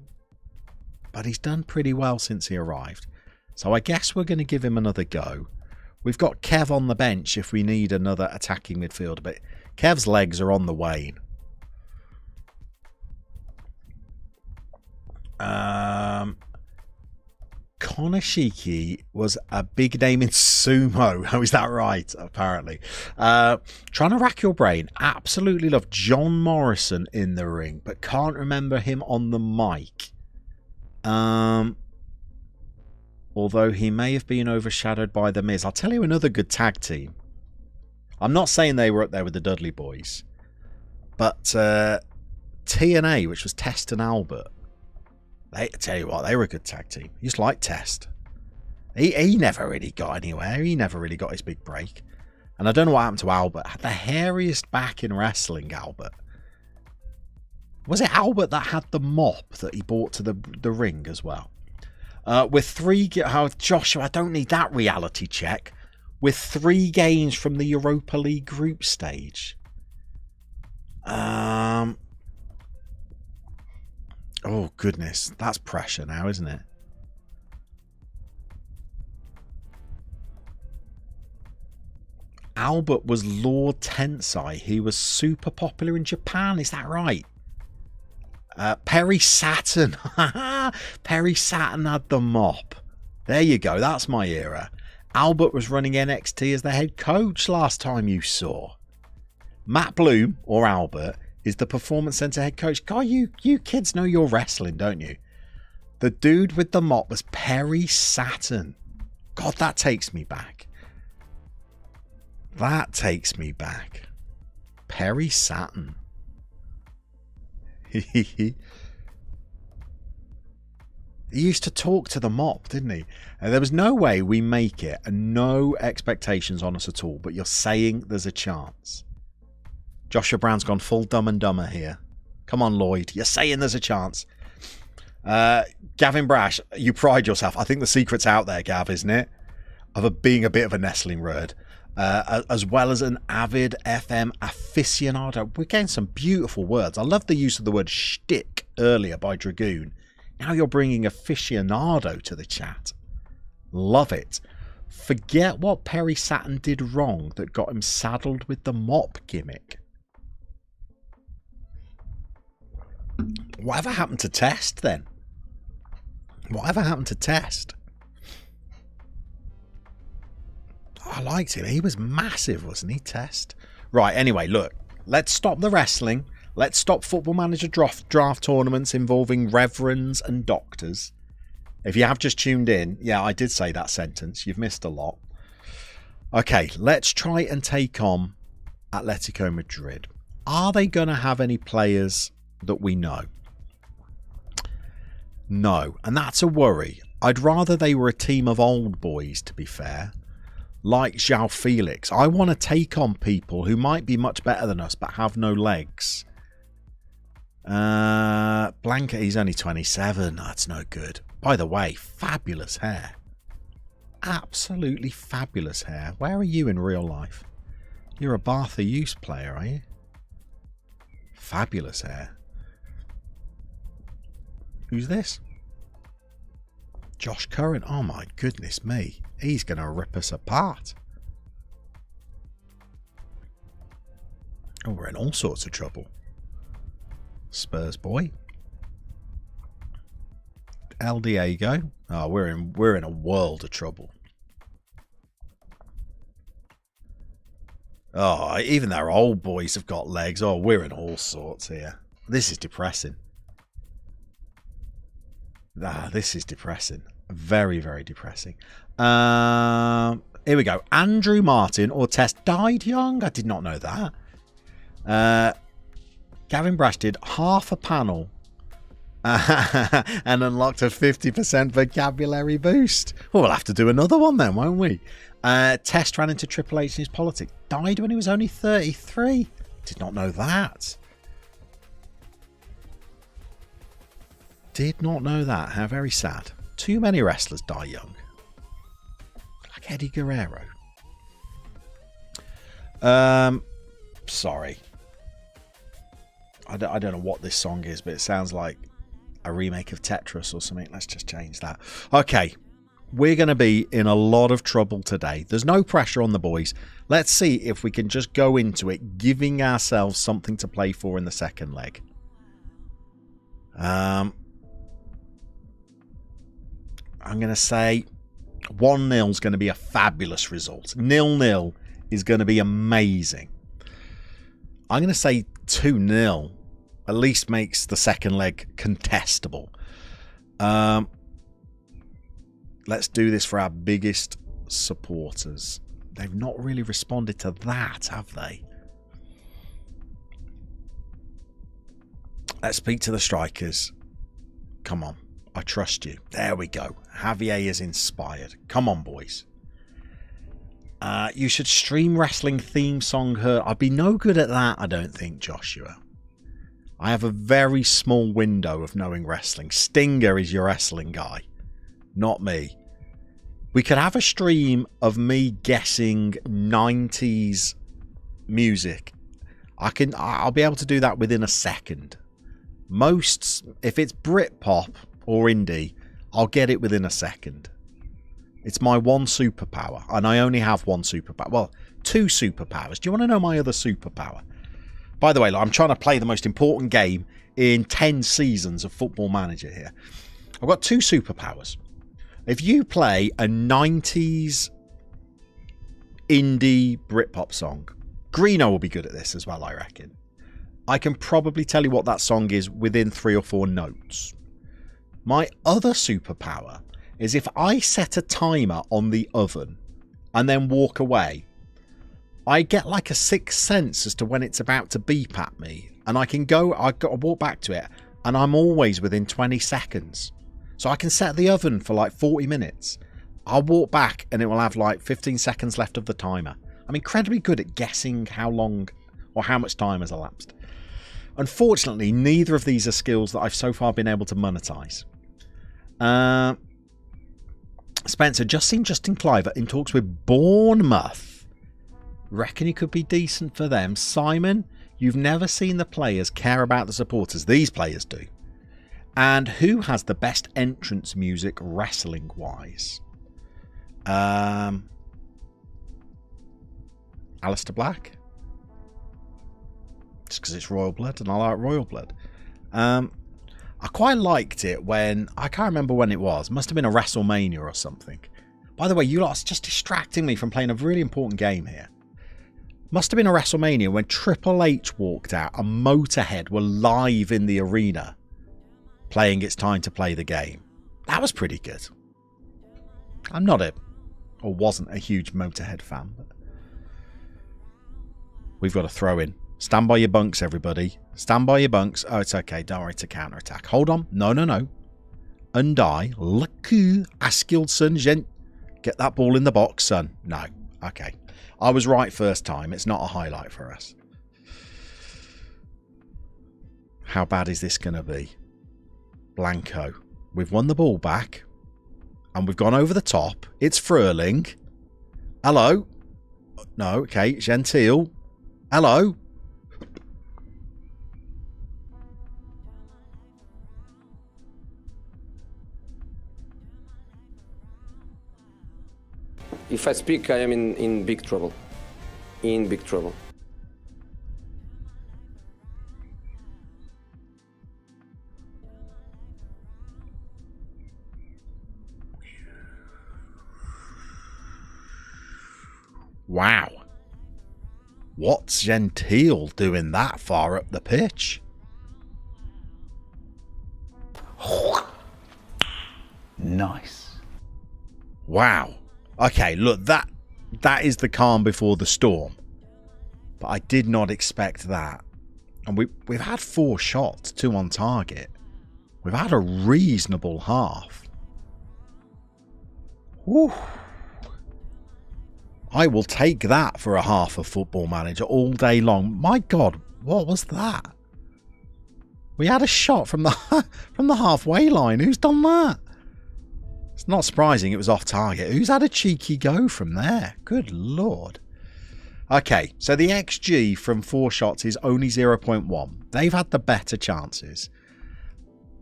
But he's done pretty well since he arrived. So I guess we're going to give him another go. We've got Kev on the bench if we need another attacking midfielder. But Kev's legs are on the wane. Konashiki was a big name in sumo. Oh, is that right? Apparently. Trying to rack your brain. Absolutely love John Morrison in the ring, but can't remember him on the mic. Although he may have been overshadowed by The Miz. I'll tell you another good tag team. I'm not saying they were up there with the Dudley Boys, but TNA, which was Test and Albert. I tell you what, they were a good tag team. He just like Test. He never really got anywhere. He never really got his big break. And I don't know what happened to Albert. Had the hairiest back in wrestling, Albert. Was it Albert that had the mop that he brought to the ring as well? With Joshua, I don't need that reality check. With 3 games from the Europa League group stage. Oh, goodness. That's pressure now, isn't it? Albert was Lord Tensai. He was super popular in Japan. Is that right? Perry Saturn. Perry Saturn had the mop. There you go. That's my era. Albert was running NXT as the head coach last time you saw. Matt Bloom, or Albert, is the Performance Center head coach. God, you kids know your wrestling, don't you? The dude with the mop was Perry Saturn. God, that takes me back. That takes me back. Perry Saturn. He used to talk to the mop, didn't he? And there was no way we make it and no expectations on us at all, but you're saying there's a chance. Joshua Brown's gone full Dumb and Dumber here. Come on, Lloyd. You're saying there's a chance. Gavin Brash, you pride yourself. I think the secret's out there, Gav, isn't it? Of being a bit of a nestling word. As well as an avid FM aficionado. We're getting some beautiful words. I love the use of the word shtick earlier by Dragoon. Now you're bringing aficionado to the chat. Love it. Forget what Perry Saturn did wrong that got him saddled with the mop gimmick. Whatever happened to Test then? Whatever happened to Test? I liked him. He was massive, wasn't he, Test? Right, anyway, look. Let's stop the wrestling. Let's stop Football Manager draft tournaments involving reverends and doctors. If you have just tuned in, yeah, I did say that sentence. You've missed a lot. Okay, let's try and take on Atletico Madrid. Are they going to have any players that we know? No, and that's a worry. I'd rather they were a team of old boys, to be fair. Like João Felix. I want to take on people who might be much better than us but have no legs. Blanca, he's only 27. That's no good. By the way, fabulous hair. Absolutely fabulous hair. Where are you in real life? You're a Bartha Use player, are you? Fabulous hair. Who's this? Josh Curran. Oh my goodness me. He's going to rip us apart. Oh, we're in all sorts of trouble. Spurs boy. El Diego. Oh, we're in a world of trouble. Oh, even their old boys have got legs. Oh, we're in all sorts here. This is depressing. This is depressing. Very, very depressing. Here we go. Andrew Martin or Test died young. I did not know that. Gavin Brash did half a panel and unlocked a 50% vocabulary boost. Well, we'll have to do another one then, won't we? Test ran into Triple H in his politics. Died when he was only 33. Did not know that. Did not know that. How very sad. Too many wrestlers die young. Like Eddie Guerrero. Sorry. I don't know what this song is, but it sounds like a remake of Tetris or something. Let's just change that. Okay. We're going to be in a lot of trouble today. There's no pressure on the boys. Let's see if we can just go into it, giving ourselves something to play for in the second leg. I'm going to say 1-0 is going to be a fabulous result. 0-0 is going to be amazing. I'm going to say 2-0 at least makes the second leg contestable. Let's do this for our biggest supporters. They've not really responded to that, have they? Let's speak to the strikers. Come on. I trust you. There we go. Javier is inspired. Come on, boys. You should stream wrestling theme song heard. I'd be no good at that, I don't think, Joshua. I have a very small window of knowing wrestling. Stinger is your wrestling guy, not me. We could have a stream of me guessing 90s music. I'll be able to do that within a second. Most, if it's Britpop or indie, I'll get it within a second. It's my one superpower, and I only have one superpower. Well, 2 superpowers. Do you want to know my other superpower? By the way, I'm trying to play the most important game in 10 seasons of Football Manager here. I've got 2 superpowers. If you play a 90s indie Britpop song, Greeno will be good at this as well, I reckon. I can probably tell you what that song is within 3 or 4 notes. My other superpower is if I set a timer on the oven and then walk away, I get like a sixth sense as to when it's about to beep at me, and I got to walk back to it, and I'm always within 20 seconds. So I can set the oven for like 40 minutes. I'll walk back and it will have like 15 seconds left of the timer. I'm incredibly good at guessing how long or how much time has elapsed. Unfortunately, neither of these are skills that I've so far been able to monetize. Spencer, just seen Justin Cliver in talks with Bournemouth. Reckon he could be decent for them. Simon, you've never seen the players care about the supporters. These players do. And who has the best entrance music wrestling-wise? Alistair Black? Just because it's Royal Blood and I like Royal Blood. I quite liked it when... I can't remember when it was. Must have been a WrestleMania or something. By the way, you lot are just distracting me from playing a really important game here. Must have been a WrestleMania when Triple H walked out and Motorhead were live in the arena playing It's Time to Play the Game. That was pretty good. I'm not or wasn't a huge Motorhead fan. But we've got to throw in. Stand by your bunks, everybody. Stand by your bunks. Oh, it's okay. Don't worry, to counter-attack. Hold on. No. Undie. Lucky. Askildson. Get that ball in the box, son. No. Okay. I was right first time. It's not a highlight for us. How bad is this going to be? Blanco. We've won the ball back. And we've gone over the top. It's Fröhling. Hello. No, okay. Gentile. Hello. If I speak, I am in big trouble. In big trouble. Wow. What's Gentile doing that far up the pitch? Nice. Wow. Okay, look, that is the calm before the storm. But I did not expect that. And we've had 4 shots, 2 on target. We've had a reasonable half. Whew. I will take that for a half of Football Manager all day long. My God, what was that? We had a shot from the halfway line. Who's done that? It's not surprising it was off target. Who's had a cheeky go from there? Good Lord. Okay, so the XG from 4 shots is only 0.1. They've had the better chances.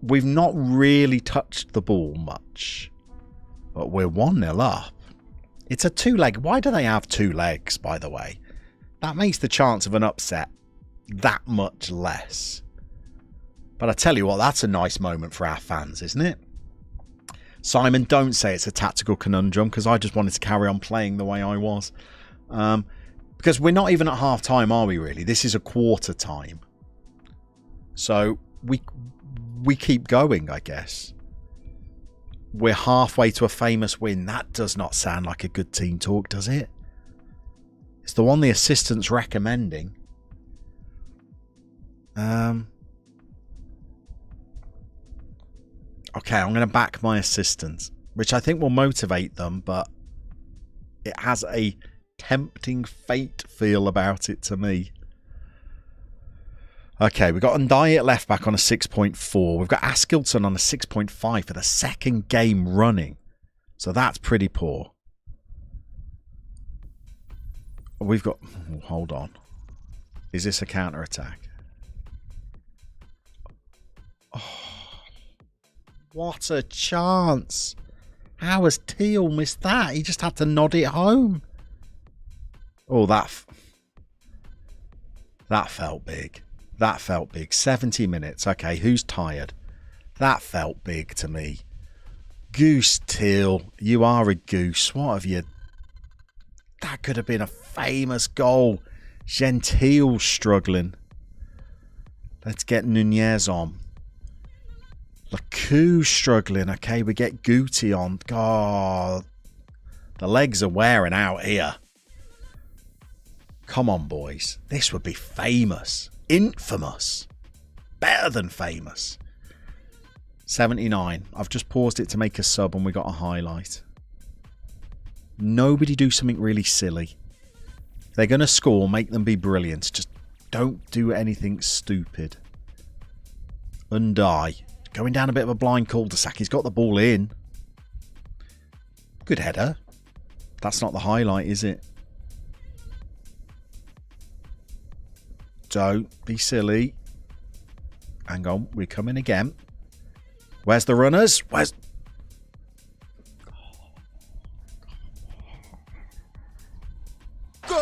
We've not really touched the ball much. But we're 1-0 up. It's a 2-leg. Why do they have 2 legs, by the way? That makes the chance of an upset that much less. But I tell you what, that's a nice moment for our fans, isn't it? Simon, don't say it's a tactical conundrum, because I just wanted to carry on playing the way I was. Because we're not even at half time, are we really? This is a quarter time. So we keep going, I guess. We're halfway to a famous win. That does not sound like a good team talk, does it? It's the one the assistant's recommending. Okay, I'm going to back my assistants, which I think will motivate them, but it has a tempting fate feel about it to me. Okay, we've got Ndiaye at left back on a 6.4. We've got Askildson on a 6.5 for the second game running. So that's pretty poor. We've got... Oh, hold on. Is this a counter-attack? Oh, what a chance. How has Teal missed that? He just had to nod it home. Oh, that felt big. That felt big. 70 minutes. Okay, who's tired? That felt big to me. Goose Teal, you are a goose. What have you... That could have been a famous goal. Gentile struggling. Let's get Nunez on. Lakou struggling. Okay, we get Guti on. God, the legs are wearing out here. Come on, boys. This would be famous. Infamous. Better than famous. 79. I've just paused it to make a sub and we got a highlight. Nobody do something really silly. If they're going to score, make them be brilliant. Just don't do anything stupid. Ndiaye. Going down a bit of a blind cul-de-sac. He's got the ball in. Good header. That's not the highlight, is it? Don't be silly. Hang on, we're coming again. Where's the runners? Where's... Goal!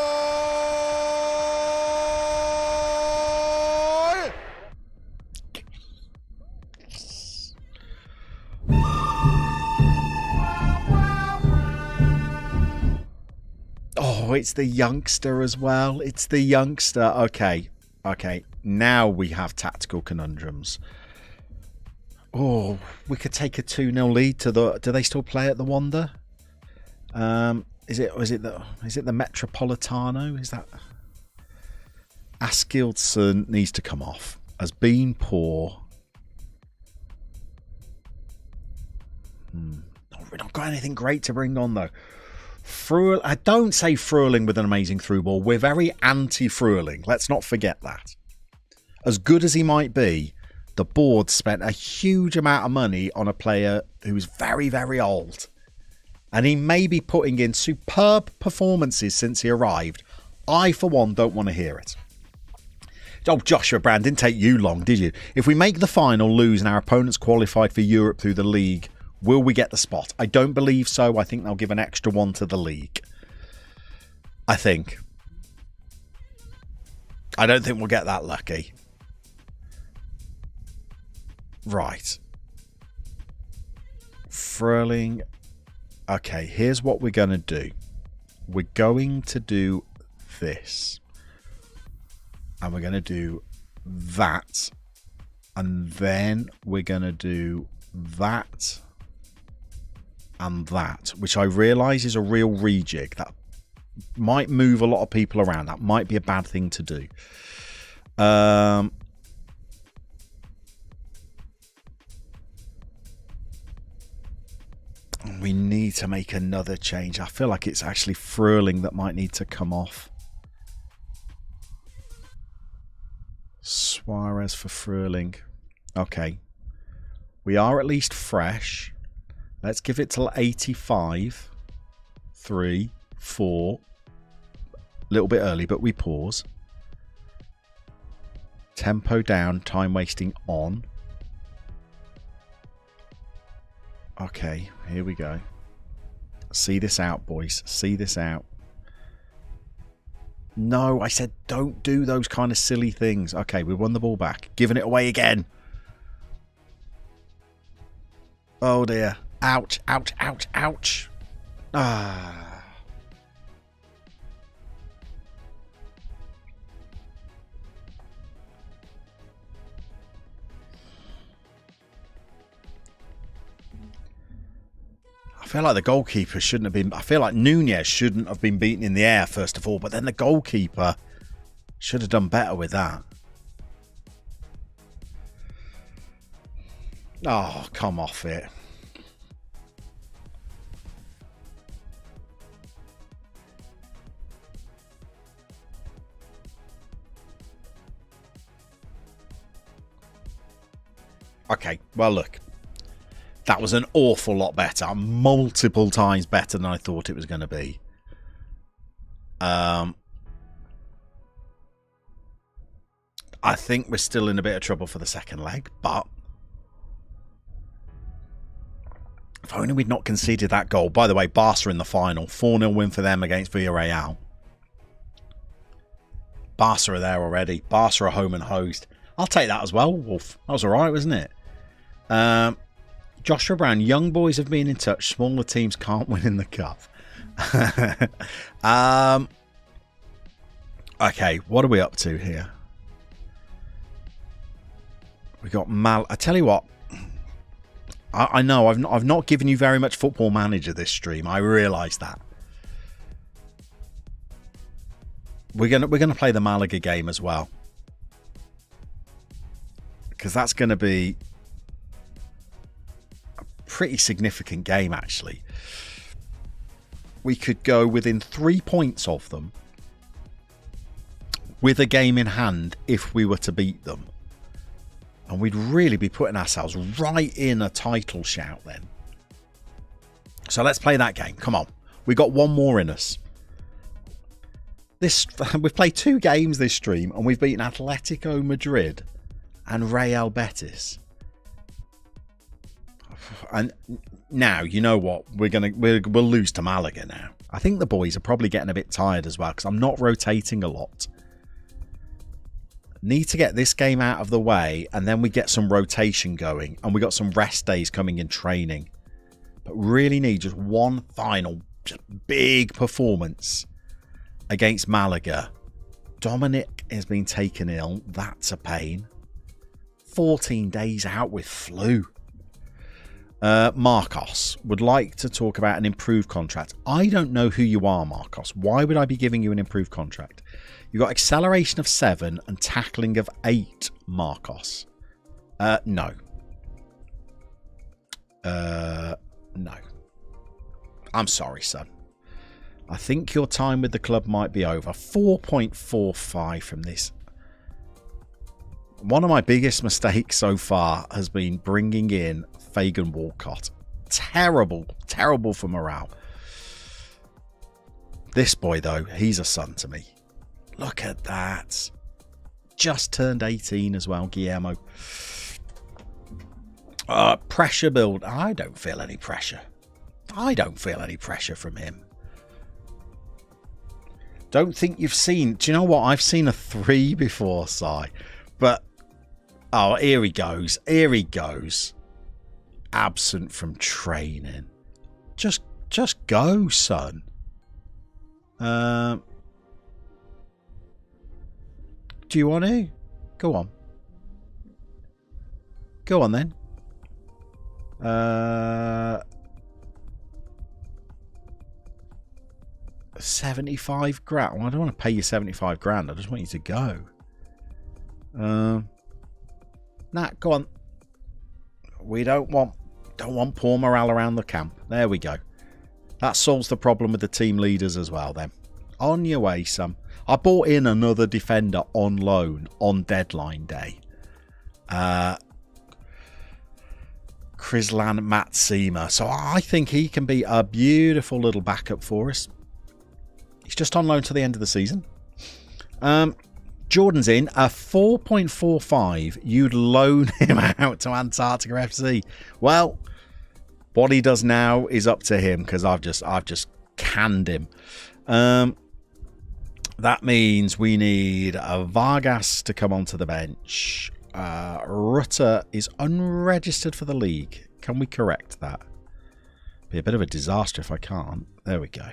Oh, it's the youngster as well. It's the youngster. Okay. Okay, now we have tactical conundrums. Oh, we could take a 2-0 lead to the... Do they still play at the Wanda? Is it the Metropolitano? Is that... Askildson needs to come off. Has been poor. We've not got anything great to bring on though. I don't say Fröhling with an amazing through ball. We're very anti-Fröhling. Let's not forget that. As good as he might be, the board spent a huge amount of money on a player who's very, very old. And he may be putting in superb performances since he arrived. I, for one, don't want to hear it. Oh, Joshua Brand, didn't take you long, did you? If we make the final, lose, and our opponents qualified for Europe through the league, will we get the spot? I don't believe so. I think they'll give an extra one to the league. I think. I don't think we'll get that lucky. Right. Furling. Okay, here's what we're going to do. We're going to do this. And we're going to do that. And then we're going to do that. And that. Which I realise is a real rejig. That might move a lot of people around. That might be a bad thing to do. We need to make another change. I feel like it's actually Furling that might need to come off. Suarez for Furling. Okay. We are at least fresh. Let's give it till 85. 3, 4. A little bit early, but we pause. Tempo down, time wasting on. Okay, here we go. See this out, boys. See this out. No, I said don't do those kind of silly things. Okay, we won the ball back. Giving it away again. Oh dear. Ouch, ouch, ouch, ouch. Ah. I feel like the goalkeeper shouldn't have been... I feel like Nunez shouldn't have been beaten in the air, first of all. But then the goalkeeper should have done better with that. Oh, come off it. Okay, well, look. That was an awful lot better. Multiple times better than I thought it was going to be. I think we're still in a bit of trouble for the second leg, but if only we'd not conceded that goal. By the way, Barca in the final. 4-0 win for them against Villarreal. Barca are there already. Barca are home and host. I'll take that as well, Wolf. That was all right, wasn't it? Joshua Brown, young boys have been in touch. Smaller teams can't win in the cup. Okay, what are we up to here? We got I tell you what, I know I've not given you very much Football Manager this stream. I realise that. We're gonna play the Malaga game as well, because that's going to be pretty significant game, actually. We could go within 3 points of them with a game in hand if we were to beat them, and we'd really be putting ourselves right in a title shout then. So let's play that game. Come on, we got one more in us. We've played 2 games this stream and we've beaten Atletico Madrid and Real Betis. And now, you know what? We'll lose to Malaga now. I think the boys are probably getting a bit tired as well, because I'm not rotating a lot. Need to get this game out of the way, and then we get some rotation going, and we got some rest days coming in training. But really need just one final, just big performance against Malaga. Dominic has been taken ill. That's a pain. 14 days out with flu. Marcos would like to talk about an improved contract. I don't know who you are, Marcos. Why would I be giving you an improved contract? You've got acceleration of 7 and tackling of 8, Marcos. No. No. I'm sorry, son. I think your time with the club might be over. 4.45 from this One of my biggest mistakes so far has been bringing in Fagan Walcott. Terrible, terrible for morale. This boy, though, he's a son to me. Look at that. Just turned 18 as well, Guillermo. Pressure build. I don't feel any pressure. I don't feel any pressure from him. Don't think you've seen... Do you know what? I've seen a 3 before, Si. But... Oh, here he goes. Here he goes. Absent from training. Just go, son. Do you want to? Go on. Go on then. 75 grand. Well, I don't want to pay you 75 grand. I just want you to go. Nah, go on. We don't want poor morale around the camp. There we go. That solves the problem with the team leaders as well then. On your way, Sam. I bought in another defender on loan on deadline day. Krislan Matsima. So I think he can be a beautiful little backup for us. He's just on loan to the end of the season. Jordan's in a 4.45. You'd loan him out to Antarctica FC. Well, what he does now is up to him because I've just canned him. That means we need a Vargas to come onto the bench. Rutter is unregistered for the league. Can we correct that? Be a bit of a disaster if I can't. There we go.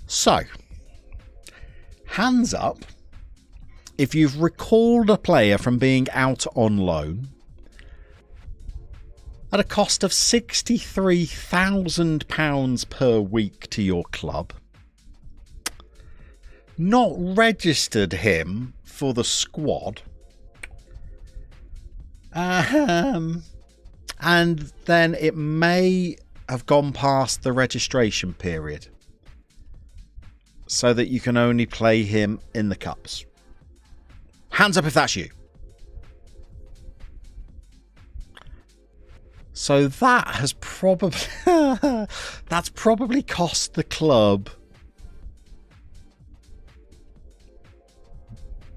So, hands up if you've recalled a player from being out on loan at a cost of £63,000 per week to your club, not registered him for the squad, and then it may have gone past the registration period, so that you can only play him in the cups. Hands up if that's you. So that has probably that's probably cost the club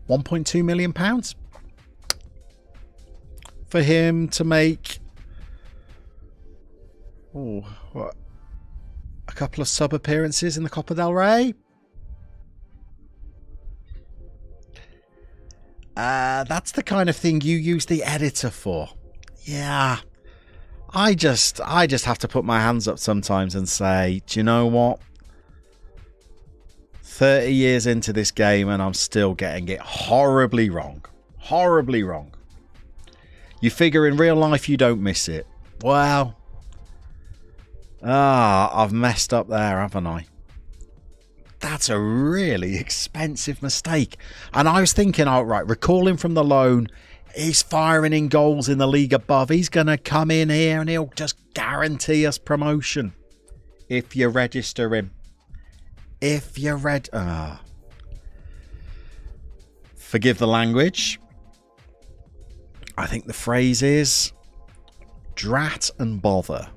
£1.2 million for him to make a couple of sub appearances in the Copa del Rey. That's the kind of thing you use the editor for. Yeah. I just have to put my hands up sometimes and say, do you know what? 30 years into this game and I'm still getting it horribly wrong. Horribly wrong. You figure in real life you don't miss it. Well, I've messed up there, haven't I? That's a really expensive mistake. And I was thinking, right, recall him from the loan. He's firing in goals in the league above. He's going to come in here and he'll just guarantee us promotion. If you register him. If you forgive the language. I think the phrase is drat and bother.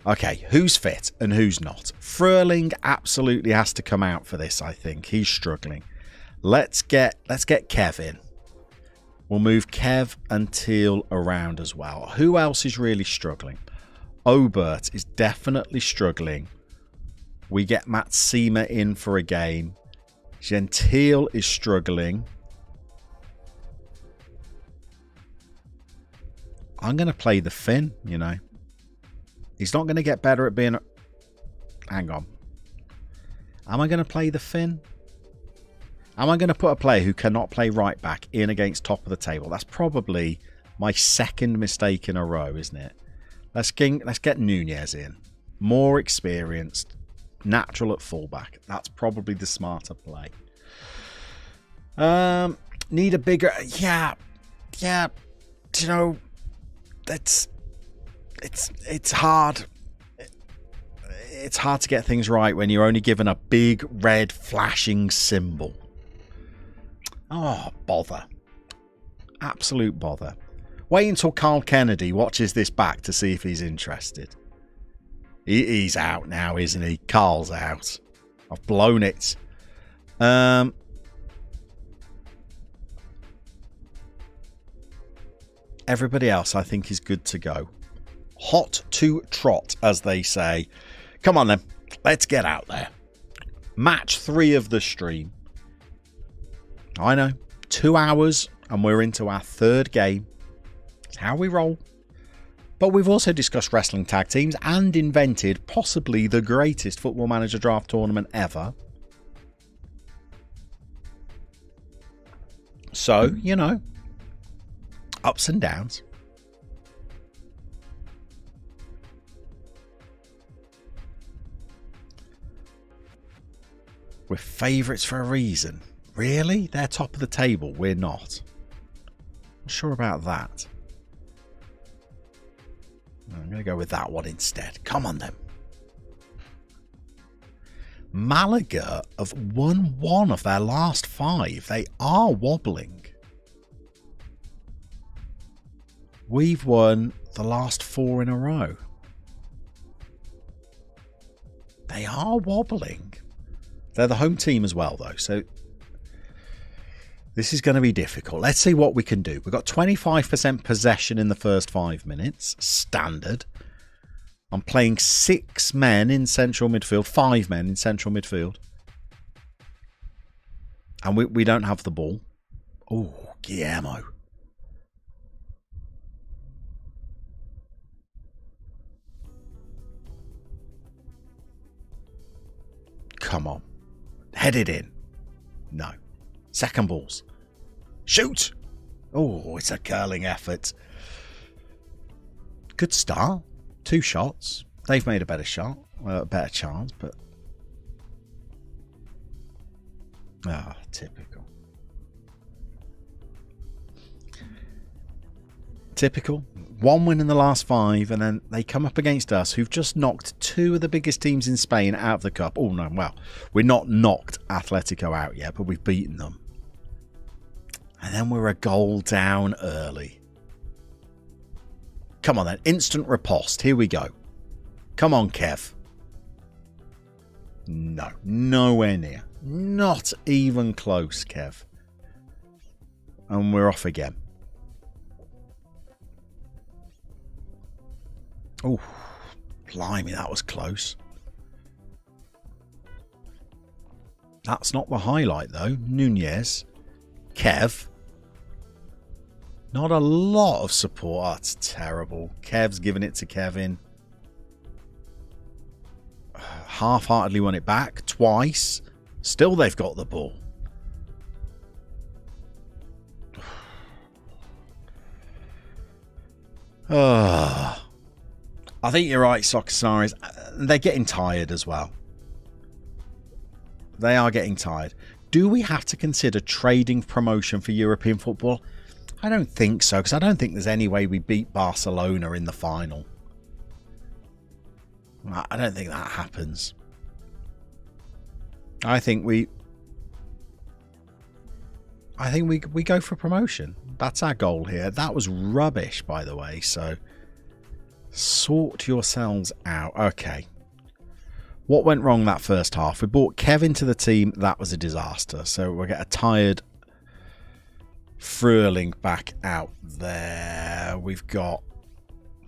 Okay, who's fit and who's not? Fröhling absolutely has to come out for this, I think. He's struggling. Let's get Kev in. We'll move Kev and Teal around as well. Who else is really struggling? Obert is definitely struggling. We get Matsima in for a game. Gentile is struggling. I'm going to play the Finn, you know. He's not going to get better at being... Hang on. Am I going to play the Finn? Am I going to put a player who cannot play right back in against top of the table? That's probably My second mistake in a row, isn't it? Let's get Nunez in. More experienced. Natural at fullback. That's probably the smarter play. Need a bigger... Yeah. Do you know... It's hard. It's hard to get things right when you're only given a big red flashing symbol. Oh, bother. Absolute bother. Wait until Carl Kennedy watches this back to see if he's interested. He's out now, isn't he? Carl's out. I've blown it. Everybody else, I think, is good to go. Hot to trot, as they say. Come on, then. Let's get out there. Match 3 of the stream. I know. 2 hours, and we're into our 3rd game. It's how we roll. But we've also discussed wrestling tag teams and invented possibly the greatest Football Manager draft tournament ever. So, you know, ups and downs. We're favourites for a reason. Really? They're top of the table. We're not. Not sure about that. I'm going to go with that one instead. Come on, then. Malaga have won 1 of their last 5. They are wobbling. We've won the last 4 in a row. They are wobbling. They're the home team as well, though, so this is going to be difficult. Let's see what we can do. We've got 25% possession in the first 5 minutes. Standard. I'm playing 6 men in central midfield. 5 men in central midfield. And we don't have the ball. Oh, Guillermo. Come on. Head it in. No. Second balls. Shoot! Oh, it's a curling effort. Good start. 2 shots. They've made a better shot. A better chance, but... Ah, typical. Typical. 1 win in the last 5, and then they come up against us, who've just knocked 2 of the biggest teams in Spain out of the cup. Oh, no, well, we're not knocked Atletico out yet, but we've beaten them. And then we're a goal down early. Come on, then. Instant riposte. Here we go. Come on, Kev. No, nowhere near. Not even close, Kev. And we're off again. Oh, blimey, that was close. That's not the highlight, though. Nunez. Kev. Not a lot of support. Oh, that's terrible. Kev's giving it to Kevin. Half-heartedly won it back. Twice. Still they've got the ball. I think you're right, Socasaris. They're getting tired as well. They are getting tired. Do we have to consider trading promotion for European football? I don't think so, because I don't think there's any way we beat Barcelona in the final. I don't think that happens. I think we go for promotion. That's our goal here. That was rubbish, by the way, so sort yourselves out. Okay. What went wrong that first half? We brought Kevin to the team. That was a disaster. So we'll get a tired Fröhling back out there. We've got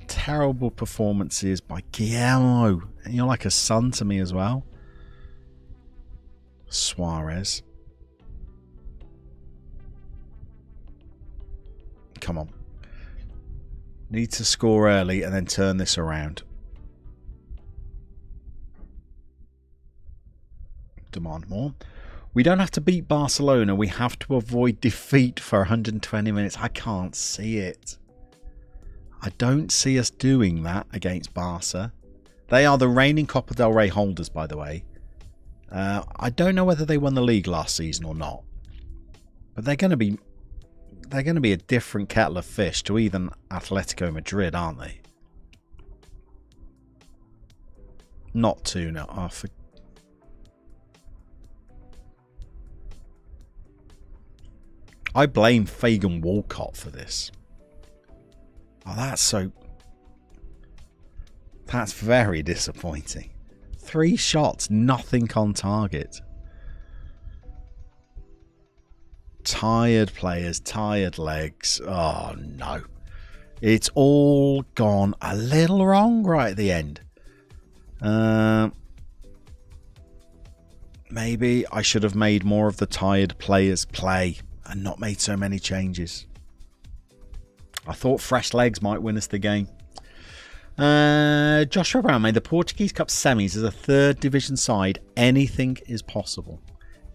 terrible performances by Guillermo. And you're like a son to me as well. Suarez. Come on. Need to score early and then turn this around. Demand more. We don't have to beat Barcelona. We have to avoid defeat for 120 minutes. I can't see it. I don't see us doing that against Barca. They are the reigning Copa del Rey holders, by the way. I don't know whether they won the league last season or not, but they're going to be a different kettle of fish to even Atletico Madrid, aren't they? Not 2-0. Oh, I blame Fagan Walcott for this. Oh, that's very disappointing. 3 shots, nothing on target. Tired players, tired legs. Oh, no. It's all gone a little wrong right at the end. Maybe I should have made more of the tired players play and not made so many changes. I thought fresh legs might win us the game. Joshua Brown made the Portuguese Cup semis as a 3rd division side. Anything is possible.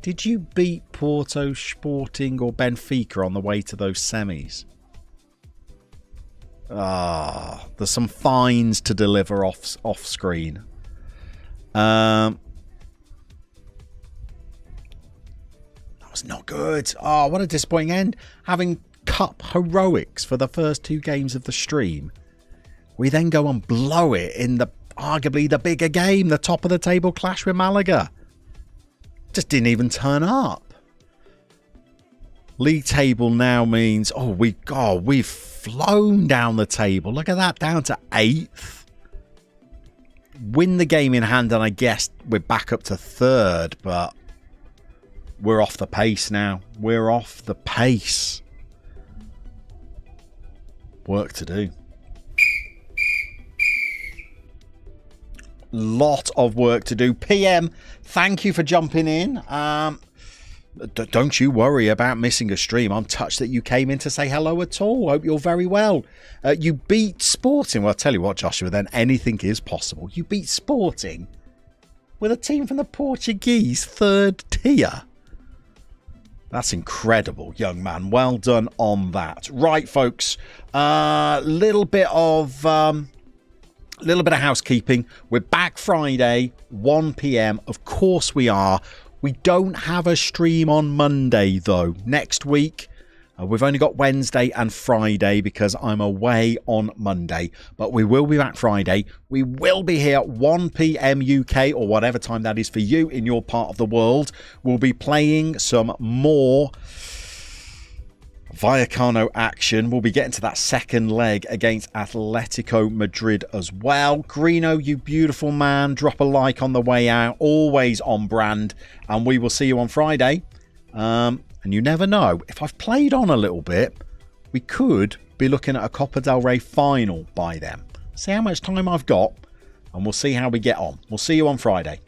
Did you beat Porto, Sporting or Benfica on the way to those semis? There's some fines to deliver off screen. That was not good. Oh, what a disappointing end. Having cup heroics for the first 2 games of the stream. We then go and blow it in the arguably the bigger game, the top of the table clash with Malaga. Just didn't even turn up. League table now means, we've flown down the table. Look at that, down to 8th. Win the game in hand, and I guess we're back up to 3rd, but we're off the pace now. We're off the pace. Work to do. Lot of work to do. PM, thank you for jumping in. Don't you worry about missing a stream. I'm touched that you came in to say hello at all. Hope you're very well. You beat Sporting. Well, I'll tell you what, Joshua, then anything is possible. You beat Sporting with a team from the Portuguese 3rd tier. That's incredible, young man. Well done on that. Right, folks. Little bit of housekeeping. We're back Friday, 1 p.m. Of course we are. We don't have a stream on Monday, though. Next week, we've only got Wednesday and Friday because I'm away on Monday. But we will be back Friday. We will be here at 1 p.m. UK or whatever time that is for you in your part of the world. We'll be playing some more Vallecano action. We'll be getting to that second leg against Atletico Madrid as well. Greeno, you beautiful man. Drop a like on the way out. Always on brand. And we will see you on Friday. And you never know. If I've played on a little bit, we could be looking at a Copa del Rey final by then. See how much time I've got. And we'll see how we get on. We'll see you on Friday.